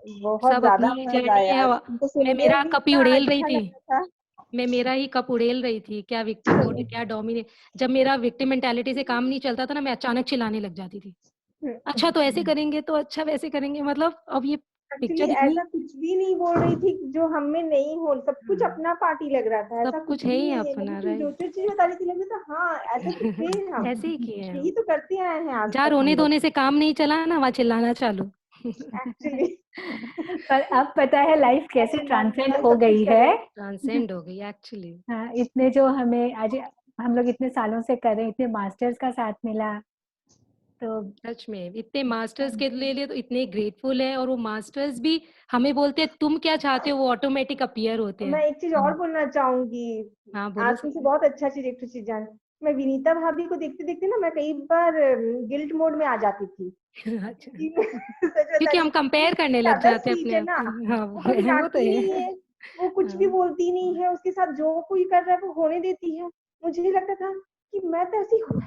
Speaker 9: बहुत
Speaker 1: सब
Speaker 9: ज्यादा
Speaker 1: अपनी
Speaker 9: मजा
Speaker 1: जर्नी
Speaker 9: आया।
Speaker 1: है।
Speaker 9: तुमको सुन
Speaker 1: मैं
Speaker 9: के
Speaker 1: मेरा
Speaker 9: भी
Speaker 1: कप ही
Speaker 9: इतना
Speaker 1: उड़ेल रही
Speaker 9: अच्छा
Speaker 1: थी।
Speaker 9: लग रहा था।
Speaker 1: मैं मेरा ही कप उड़ेल रही थी। क्या विक्टिम मोड, क्या डोमिनेट। जब मेरा विक्टिम मेंटालिटी से काम नहीं चलता था ना, मैं अचानक चिल्लाने लग जाती थी। अच्छा तो ऐसे करेंगे, तो अच्छा वैसे करेंगे, मतलब अब ये
Speaker 9: एक्चुअली
Speaker 1: पिक्चर इतनी।
Speaker 9: ऐसा कुछ भी नहीं बोल रही थी जो हम में नहीं हो, सब कुछ
Speaker 1: हाँ,
Speaker 9: अपना पार्टी लग रहा था। ऐसा
Speaker 1: सब
Speaker 9: कुछ
Speaker 1: कुछ है
Speaker 9: भी
Speaker 1: ही
Speaker 9: नहीं है,
Speaker 1: अपना,
Speaker 9: लेकिन तुम जो
Speaker 1: राइट।
Speaker 9: जो चीज बता रही थी लग रहा था हाँ ऐसे तो थे हम,
Speaker 1: ऐसे ही किए हैं
Speaker 9: यही
Speaker 1: हम।
Speaker 9: तो करते आए हैं आज
Speaker 1: जहाँ
Speaker 9: तक हम
Speaker 1: रोने
Speaker 9: लोग
Speaker 1: धोने से काम नहीं चला ना, वहाँ चिल्लाना चालू।
Speaker 9: एक्चुअली।
Speaker 3: पर अब पता है लाइफ कैसे ट्रांसेंड हो
Speaker 9: सब कुछ
Speaker 3: गई
Speaker 9: कर
Speaker 3: है।
Speaker 9: रहे
Speaker 1: ट्रांसेंड हो गई एक्चुअली।
Speaker 3: हाँ, इतने जो हमें आज हम लोग इतने सालों से कर रहे हैं, इतने मास्टर्स का साथ मिला, तो
Speaker 1: सच में इतने मास्टर्स के लिए तो इतने ग्रेटफुल है। और वो मास्टर्स भी हमें बोलते हैं तुम क्या चाहते हो, वो ऑटोमेटिक अपीयर होते
Speaker 9: मैं
Speaker 1: हैं।
Speaker 9: एक चीज और बोलना चाहूंगी।
Speaker 1: हाँ बोलो
Speaker 9: आज तुमसे
Speaker 1: संध्या।
Speaker 9: बहुत अच्छा चीज, एक चीज जान, मैं विनीता भाभी को देखते देखते ना मैं कई बार गिल्ट मोड में आ जाती थी।
Speaker 1: अच्छा,
Speaker 9: कि सच बता
Speaker 1: क्योंकि
Speaker 9: रही
Speaker 1: हम
Speaker 9: हूँ,
Speaker 1: कंपेयर करने लग
Speaker 9: ज्यादा
Speaker 1: जाते हैं
Speaker 9: स्वीट
Speaker 1: अपने
Speaker 9: है
Speaker 1: आप
Speaker 9: ना,
Speaker 1: को। हाँ
Speaker 9: वो कभी
Speaker 1: वो तो
Speaker 9: डांटती
Speaker 1: है।
Speaker 9: नहीं है, वो कुछ भी
Speaker 1: हाँ,
Speaker 9: बोलती नहीं है, उसके साथ जो कोई कर रहा है वो होने देती है। मुझे लगता था कि मैं तो ऐसी हूँ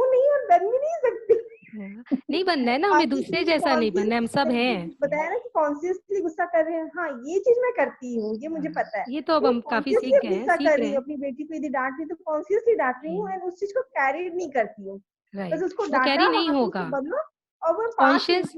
Speaker 9: नहीं और बन भी नहीं सकती।
Speaker 1: नहीं बनना है ना, हमें दूसरे जैसा नहीं बनना है, हम सब हैं।
Speaker 9: बताया ना कि कॉन्शियसली गुस्सा कर रहे हैं, हाँ ये चीज मैं करती हूँ, ये मुझे पता है।
Speaker 1: ये तो अब हम काफी सीख
Speaker 9: कॉन्शियसली
Speaker 1: गए हैं,
Speaker 9: गुस्सा
Speaker 1: सीख
Speaker 9: कर
Speaker 1: रहे
Speaker 9: रही हूँ,
Speaker 1: हैं।
Speaker 9: अपनी बेटी को यदि डांट रही तो कॉन्शियसली डांट रही हूँ, एंड उस चीज को कैरी नहीं करती हूँ, बस
Speaker 1: राइट,
Speaker 9: उसको
Speaker 1: वो
Speaker 9: डांटा,
Speaker 1: कैरी नहीं
Speaker 9: हाँ तो
Speaker 1: होगा।
Speaker 9: उसको बदलो, और वो पास
Speaker 1: कॉन्शियस,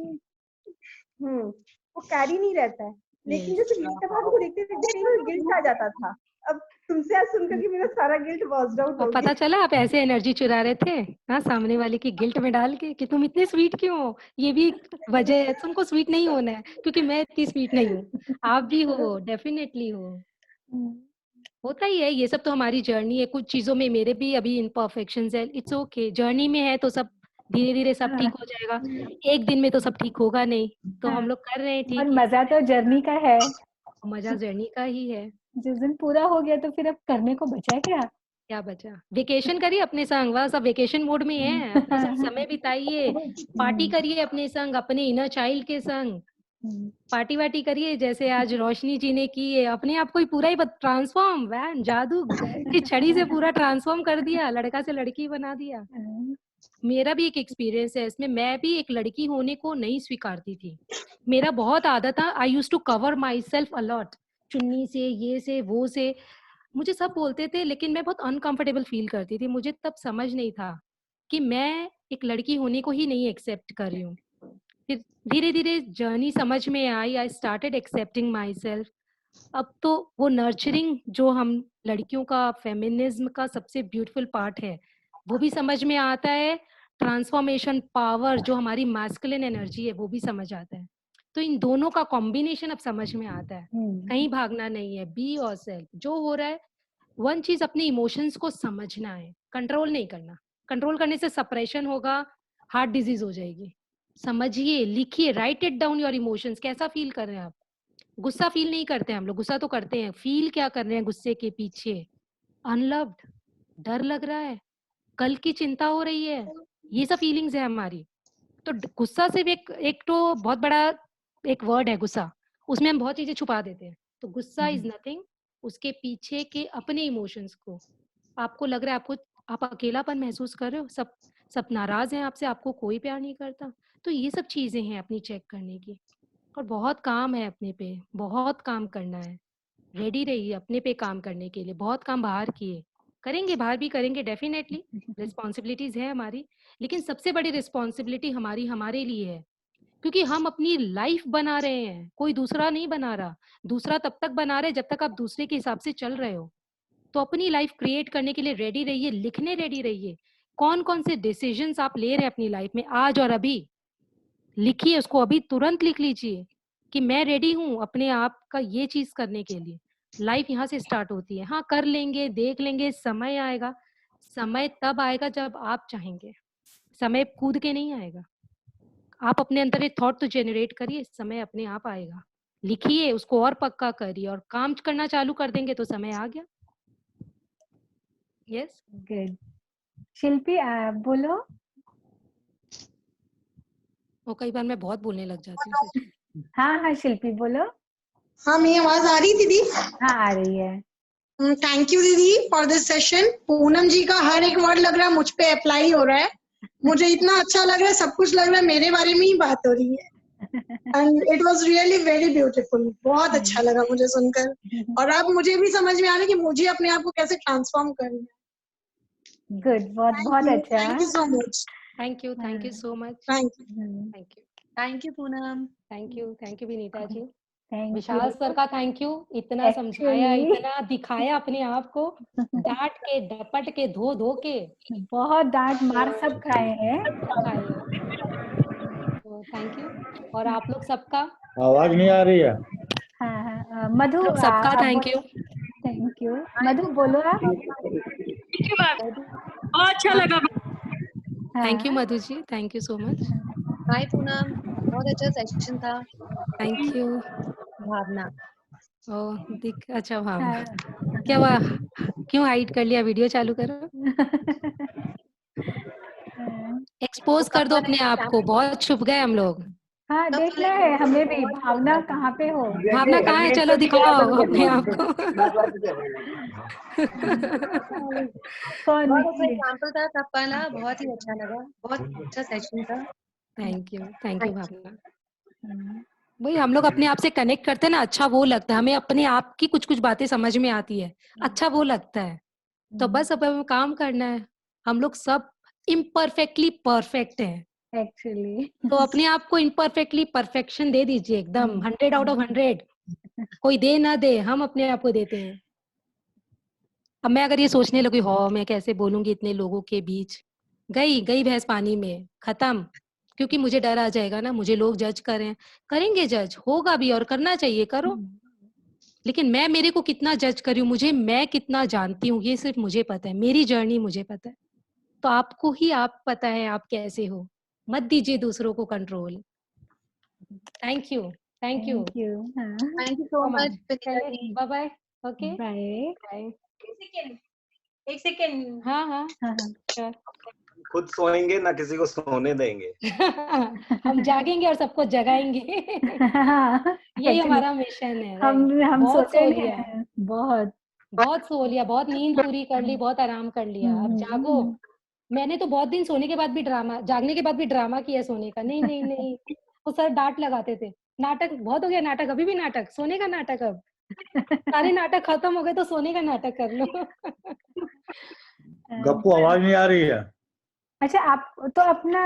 Speaker 9: वो कैरी नहीं रहता है। लेकिन
Speaker 1: यस,
Speaker 9: जैसे मीता भाभी को देखते देखते कहीं ना गिल्ट आ जाता था, अब तुमसे आज सुनकर कि मेरा सारा गिल्ट वॉश्ड आउट
Speaker 1: और
Speaker 9: हो
Speaker 1: पता
Speaker 9: गया।
Speaker 1: चला आप ऐसे एनर्जी चुरा रहे थे, हाँ, सामने वाले की गिल्ट में डाल के कि तुम इतने स्वीट क्यों हो, ये भी एक वजह है, तुमको स्वीट नहीं होना है क्योंकि मैं इतनी स्वीट नहीं हूँ। आप भी हो, डेफिनेटली हो, होता ही है, ये सब तो हमारी जर्नी है। कुछ चीजों में मेरे भी अभी इम्परफेक्शंस है, इट्स ओके, जर्नी में है तो सब धीरे धीरे सब ठीक हो जाएगा। एक दिन में तो सब ठीक होगा नहीं, तो हम लोग कर रहे हैं
Speaker 3: और
Speaker 1: ठीक,
Speaker 3: मजा तो जर्नी का है,
Speaker 1: मजा जर्नी का ही है।
Speaker 3: जिस दिन पूरा हो गया तो फिर अब करने को बचा क्या?
Speaker 1: क्या बचा, वेकेशन करिए अपने संग, वह सब वेकेशन मोड में है, अपने संग समय बिताइए, पार्टी करिए अपने संग, अपने इनर चाइल्ड के संग, पार्टी वार्टी करिए जैसे आज रोशनी जी ने की है, अपने आप को ही पूरा ही ट्रांसफॉर्म, वैन जादू की छड़ी से पूरा ट्रांसफॉर्म कर दिया, लड़का से लड़की बना दिया। मेरा भी एक एक्सपीरियंस है इसमें, मैं भी एक लड़की होने को नहीं स्वीकारती थी, मेरा बहुत आदत था, I used to cover myself a lot, चुन्नी से, ये से, वो से, मुझे सब बोलते थे लेकिन मैं बहुत अनकंफर्टेबल फील करती थी। मुझे तब समझ नहीं था कि मैं एक लड़की होने को ही नहीं एक्सेप्ट कर रही हूँ। फिर धीरे धीरे जर्नी समझ में आई, I started accepting myself. अब तो वो नर्चरिंग जो हम लड़कियों का, फेमिनिज्म का सबसे ब्यूटीफुल पार्ट है, वो भी समझ में आता है, ट्रांसफॉर्मेशन पावर जो हमारी मैस्कुलिन एनर्जी है वो भी समझ आता है। तो इन दोनों का कॉम्बिनेशन अब समझ में आता है, कहीं भागना नहीं है, बी योर सेल्फ, जो हो रहा है। वन चीज, अपने इमोशंस को समझना है, कंट्रोल नहीं करना, कंट्रोल करने से सप्रेशन होगा, हार्ट डिजीज हो जाएगी। समझिए, लिखिए, right it down your emotions, कैसा फील कर रहे हैं आप। गुस्सा फील नहीं करते हम लोग, गुस्सा तो करते हैं, फील क्या कर रहे हैं गुस्से के पीछे, अनलव्ड, डर लग रहा है, कल की चिंता हो रही है, ये सब फीलिंग्स है हमारी। तो गुस्सा सिर्फ एक तो बहुत बड़ा एक वर्ड है गुस्सा, उसमें हम बहुत चीजें छुपा देते हैं। तो गुस्सा इज नथिंग, उसके पीछे के अपने इमोशंस को, आपको लग रहा है आपको, आप अकेलापन महसूस कर रहे हो, सब नाराज हैं आपसे, आपको कोई प्यार नहीं करता, तो ये सब चीजें हैं अपनी चेक करने की। और बहुत काम है अपने पे, बहुत काम करना है, रेडी रहिए अपने पे काम करने के लिए। बहुत काम बाहर किए, करेंगे, बाहर भी करेंगे, डेफिनेटली रिस्पॉन्सिबिलिटीज है हमारी, लेकिन सबसे बड़ी रिस्पॉन्सिबिलिटी हमारी हमारे लिए है, क्योंकि हम अपनी लाइफ बना रहे हैं, कोई दूसरा नहीं बना रहा। दूसरा तब तक बना रहे जब तक आप दूसरे के हिसाब से चल रहे हो। तो अपनी लाइफ क्रिएट करने के लिए रेडी रहिए, लिखने रेडी रहिए, कौन कौन से डिसीजंस आप ले रहे हैं अपनी लाइफ में आज और अभी, लिखिए उसको, अभी तुरंत लिख लीजिए कि मैं रेडी हूँ अपने आप का ये चीज करने के लिए। लाइफ यहाँ से स्टार्ट होती है, हाँ कर लेंगे, देख लेंगे, समय आएगा, समय तब आएगा जब आप चाहेंगे, समय कूद के नहीं आएगा। आप अपने अंदर एक थॉट तो जनरेट करिए, समय अपने आप आएगा, लिखिए उसको और पक्का करिए, और काम करना चालू कर देंगे तो समय आ गया। Yes,
Speaker 3: good. शिल्पी बोलो।
Speaker 1: और कई बार मैं बहुत बोलने लग जाती हूँ।
Speaker 3: हाँ शिल्पी बोलो।
Speaker 5: हाँ, मेरी आवाज आ रही दीदी?
Speaker 3: हाँ आ रही है।
Speaker 5: थैंक यू दीदी फॉर दिस सेशन। पूनम जी का हर एक वर्ड लग रहा है मुझ पे अप्लाई हो रहा है, मुझे इतना अच्छा लग रहा है, सब कुछ लग रहा है मेरे बारे में ही बात हो रही है। And it was really very beautiful, बहुत अच्छा लगा मुझे सुनकर, और अब मुझे भी समझ में आ रहा है कि मुझे अपने आप को कैसे ट्रांसफॉर्म करना है।
Speaker 3: गुड, बहुत बहुत अच्छा।
Speaker 5: Thank you so much.
Speaker 1: Thank you so much.
Speaker 5: Thank
Speaker 1: you
Speaker 4: thank you Poonam.
Speaker 1: Thank you Vinita ji.
Speaker 3: Thank
Speaker 1: Vishal sir का थैंक यू, इतना समझाया,
Speaker 3: Actually-
Speaker 1: इतना दिखाया अपने आप को, डांट के, डपट के, धो धो के,
Speaker 3: बहुत डांट मार सब खाए हैं।
Speaker 1: तो थैंक यू, और आप लोग सबका,
Speaker 10: आवाज नहीं आ रही है।
Speaker 3: हाँ मधु
Speaker 1: लोग सबका thank you.
Speaker 3: Thank you. Madhu बोलो आप।
Speaker 11: बहुत अच्छा लगा।
Speaker 1: Thank you Madhu ji, thank you so much.
Speaker 4: Hi Poonam, बहुत अच्छा सेशन था।
Speaker 1: Thank you.
Speaker 4: भावना,
Speaker 1: अच्छा भावना, क्या हुआ, क्यों हाइड कर लिया, वीडियो चालू करो, एक्सपोज कर दो अपने आप को, बहुत छुप गए हम लोग।
Speaker 3: हाँ देखना है हमें भी, भावना कहाँ पे हो?
Speaker 1: भावना कहाँ है? चलो दिखाओ अपने आप को।
Speaker 3: कौन
Speaker 4: बहुत अच्छा
Speaker 3: ये?
Speaker 4: एग्जाम्पल था सबका ना, बहुत ही अच्छा लगा, बहुत अच्छा सेशन था।
Speaker 1: थैंक यू भावना।
Speaker 3: हम्म,
Speaker 1: वही हम लोग अपने आप से कनेक्ट करते हैं ना, अच्छा वो लगता है हमें, अपने आप की कुछ कुछ बातें समझ में आती है, अच्छा वो लगता है। तो बस अब हमें काम करना है। हम लोग सब इम्परफेक्टली परफेक्ट हैं,
Speaker 3: एक्चुअली
Speaker 1: तो अपने आप को इम्परफेक्टली परफेक्शन दे दीजिए, एकदम 100 आउट ऑफ 100। कोई दे ना दे, हम अपने आप को देते हैं। अब मैं अगर ये सोचने लगी, हो मैं कैसे बोलूंगी इतने लोगों के बीच, गई गई भैंस पानी में, खत्म। क्योंकि मुझे डर आ जाएगा ना, मुझे लोग जज करें, करेंगे जज, होगा भी और करना चाहिए, करो। लेकिन मैं मेरे को कितना जज करी हूँ, मुझे मैं कितना जानती हूँ, ये सिर्फ मुझे पता है, मेरी जर्नी मुझे पता है। तो आपको ही आप पता है आप कैसे हो, मत दीजिए दूसरों को control. Thank you
Speaker 3: thank you. हाँ
Speaker 4: thank you so much Vinita ji.
Speaker 1: Bye bye. Okay
Speaker 3: bye.
Speaker 1: Bye.
Speaker 7: एक सेकेंड।
Speaker 1: हाँ हाँ
Speaker 3: हाँ हाँ
Speaker 1: श्योर।
Speaker 10: खुद सोएंगे ना किसी को सोने देंगे।
Speaker 1: हम जागेंगे और सबको जगाएंगे। यही
Speaker 3: एक्चुअली
Speaker 1: हमारा मिशन है।
Speaker 3: हम
Speaker 1: राइट, बहुत
Speaker 3: सोते
Speaker 1: सो
Speaker 3: नहीं
Speaker 1: लिया,
Speaker 3: हैं, बहुत।
Speaker 1: बहुत सो लिया, बहुत नींद पूरी कर ली, बहुत आराम कर लिया, अब जागो। मैंने तो बहुत दिन सोने के बाद भी ड्रामा, जागने के बाद भी ड्रामा किया सोने का। नहीं नहीं नहीं, वो सर डांट लगाते थे, नाटक बहुत हो गया, नाटक अभी भी नाटक, सोने का नाटक। अब सारे नाटक खत्म हो गए तो सोने का नाटक कर लो।
Speaker 11: गप्पू आवाज नहीं आ रही है।
Speaker 3: अच्छा आप तो अपना,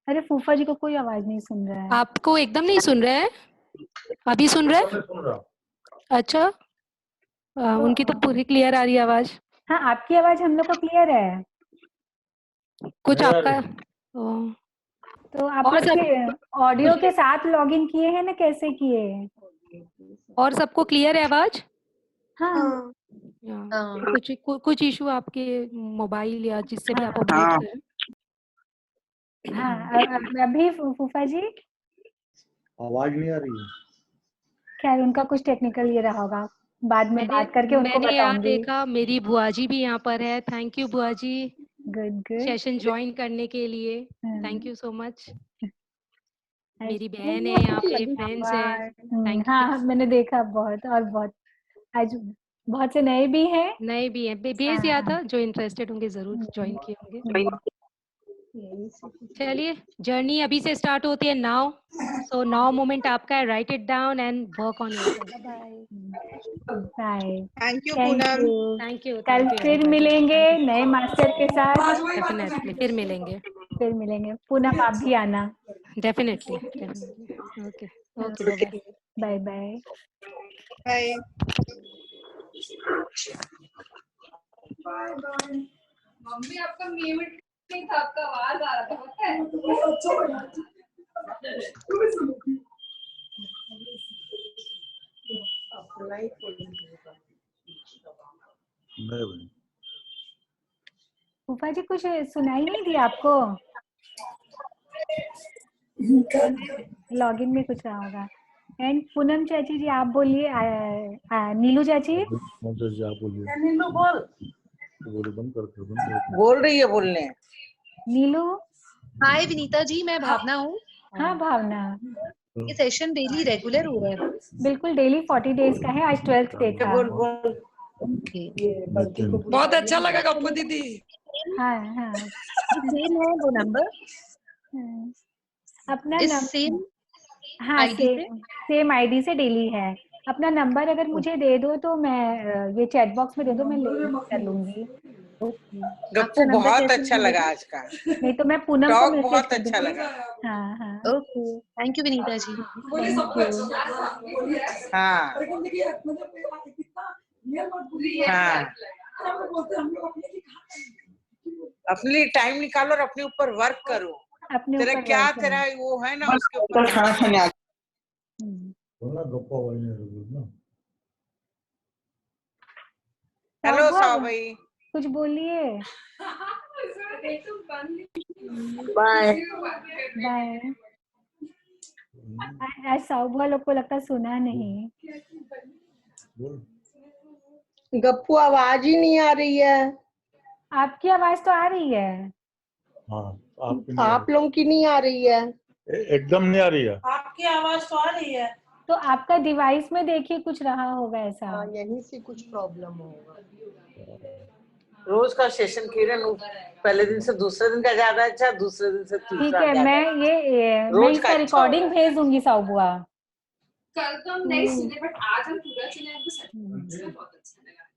Speaker 3: अरे फूफा जी को कोई आवाज नहीं सुन रहा है।
Speaker 1: आपको एकदम नहीं सुन रहे हैं? अभी सुन रहे हैं?
Speaker 11: सुन रहा।
Speaker 1: अच्छा, उनकी तो पूरी क्लियर आ रही है आवाज।
Speaker 3: हाँ आपकी आवाज हम लोग को क्लियर है।
Speaker 1: कुछ
Speaker 11: क्लियर
Speaker 1: आपका
Speaker 11: है।
Speaker 3: तो आप
Speaker 1: और
Speaker 3: लोग
Speaker 1: सब
Speaker 3: के ऑडियो के साथ लॉगिन किए हैं ना, कैसे किए हैं?
Speaker 1: और सबको क्लियर है आवाज?
Speaker 3: हाँ
Speaker 1: कुछ इशू आपके मोबाइल या जिससे भी आप ऑपरेट
Speaker 2: हाँ
Speaker 1: करें।
Speaker 3: हाँ अभी फूफा जी
Speaker 11: आवाज नहीं आ रही है।
Speaker 3: खैर उनका कुछ टेक्निकल ये रहा होगा, बाद में बात करके उनको
Speaker 1: मैंने यहाँ
Speaker 3: बताऊंगी।
Speaker 1: देखा मेरी बुआ जी भी यहाँ पर है। थैंक यू बुआ जी,
Speaker 3: गुड गुड।
Speaker 1: सेशन ज्वाइन करने के लिए। Thank you so much. मेरी बहन है यहाँ पे, फ्रेंड्स है। Thank you.
Speaker 3: हाँ मैंने देखा बहुत, और बहुत आज बहुत से नए भी हैं।
Speaker 1: नए भी हैं, भेज दिया था, जो इंटरेस्टेड होंगे जरूर ज्वाइन किए होंगे। चलिए, जर्नी अभी से स्टार्ट होती है नाउ। सो नाउ मोमेंट आपका है, write it down and work on yourself. Bye
Speaker 3: bye.
Speaker 6: Thank you
Speaker 3: thank
Speaker 6: Poonam.
Speaker 3: You.
Speaker 1: Thank you.
Speaker 3: कल फिर मिलेंगे नए मास्टर के साथ।
Speaker 1: डेफिनेटली फिर मिलेंगे।
Speaker 3: फिर मिलेंगे, पूनम आप भी आना।
Speaker 1: Definitely okay okay
Speaker 3: bye bye.
Speaker 6: Bye.
Speaker 12: Mummy आपका म्यूट नहीं था, आपका आवाज आ रहा था, पता है?
Speaker 3: फूफा जी कुछ सुनाई नहीं दिया आपको? लॉगिन में कुछ रहा होगा। एंड पूनम चाची जी आप बोलिए, नीलू चाची।
Speaker 11: नीलू बोल। बंद कर।
Speaker 12: बोल रही है बोलने।
Speaker 3: नीलू।
Speaker 4: हाय विनीता जी, मैं भावना हूँ।
Speaker 3: हाँ भावना।
Speaker 4: ये सेशन डेली रेगुलर हो रहा है?
Speaker 3: बिल्कुल डेली 40 डेज का है, आज 12th डे था।
Speaker 12: बोल बोल। बहुत अच्छा लगा गप्पू दीदी।
Speaker 3: हाँ हाँ
Speaker 4: सेम है वो नंबर?
Speaker 3: अपना
Speaker 4: इस सेम
Speaker 3: हाँ
Speaker 4: आईडी से?
Speaker 3: सेम आईडी से डेली है। अपना नंबर अगर मुझे दे दो तो मैं ये चैट बॉक्स में दे दो, मैं कर लूंगी।
Speaker 12: गप्पू बहुत अच्छा लगा आज का।
Speaker 3: नहीं तो मैं पूनम को
Speaker 12: टॉक
Speaker 3: मैसेज
Speaker 12: बहुत
Speaker 3: कर
Speaker 12: अच्छा
Speaker 3: दूंगी।
Speaker 12: लगा।
Speaker 3: हाँ हाँ
Speaker 4: okay, thank you Vinita ji.
Speaker 3: Thank you.
Speaker 12: हाँ हाँ, अपनी टाइम निकालो और अपने ऊपर वर्क करो।
Speaker 3: अपने
Speaker 12: तेरा
Speaker 3: ऊपर
Speaker 12: क्या
Speaker 3: वर्क
Speaker 12: तेरा
Speaker 3: करें।
Speaker 12: वो है ना, उसके ऊपर
Speaker 2: खाना खाने आ
Speaker 12: हेलो
Speaker 3: साहब,
Speaker 12: साहब भाई।
Speaker 3: कुछ बोलिए।
Speaker 2: Bye
Speaker 3: bye. आज साहब लोग को लगता सुना नहीं।
Speaker 9: गप्पू आवाज ही नहीं आ रही है।
Speaker 3: आपकी आवाज तो आ रही है।
Speaker 11: हाँ
Speaker 9: आप लोगों की नहीं आ रही है।
Speaker 11: एकदम नहीं आ रही है।
Speaker 13: आपकी आवाज तो आ रही है।
Speaker 3: तो आपका डिवाइस में देखिए कुछ रहा होगा ऐसा।
Speaker 14: हाँ, यहीं से कुछ प्रॉब्लम होगा।
Speaker 13: रोज का सेशन किरण पहले दिन से दूसरे दिन का ज्यादा अच्छा, दूसरे दिन से
Speaker 3: ठीक
Speaker 13: तीसरा
Speaker 3: है,
Speaker 13: ज्यादा
Speaker 3: मैं
Speaker 13: रोज
Speaker 3: इसका
Speaker 13: का अच्छा
Speaker 3: रिकॉर्डिंग
Speaker 13: होगा।
Speaker 3: भेज दूंगी साउ बुआ।
Speaker 12: कल तो हम नहीं सुने बट आज हम पूरा सुने, हमको सच में बहुत अच्छा लगा।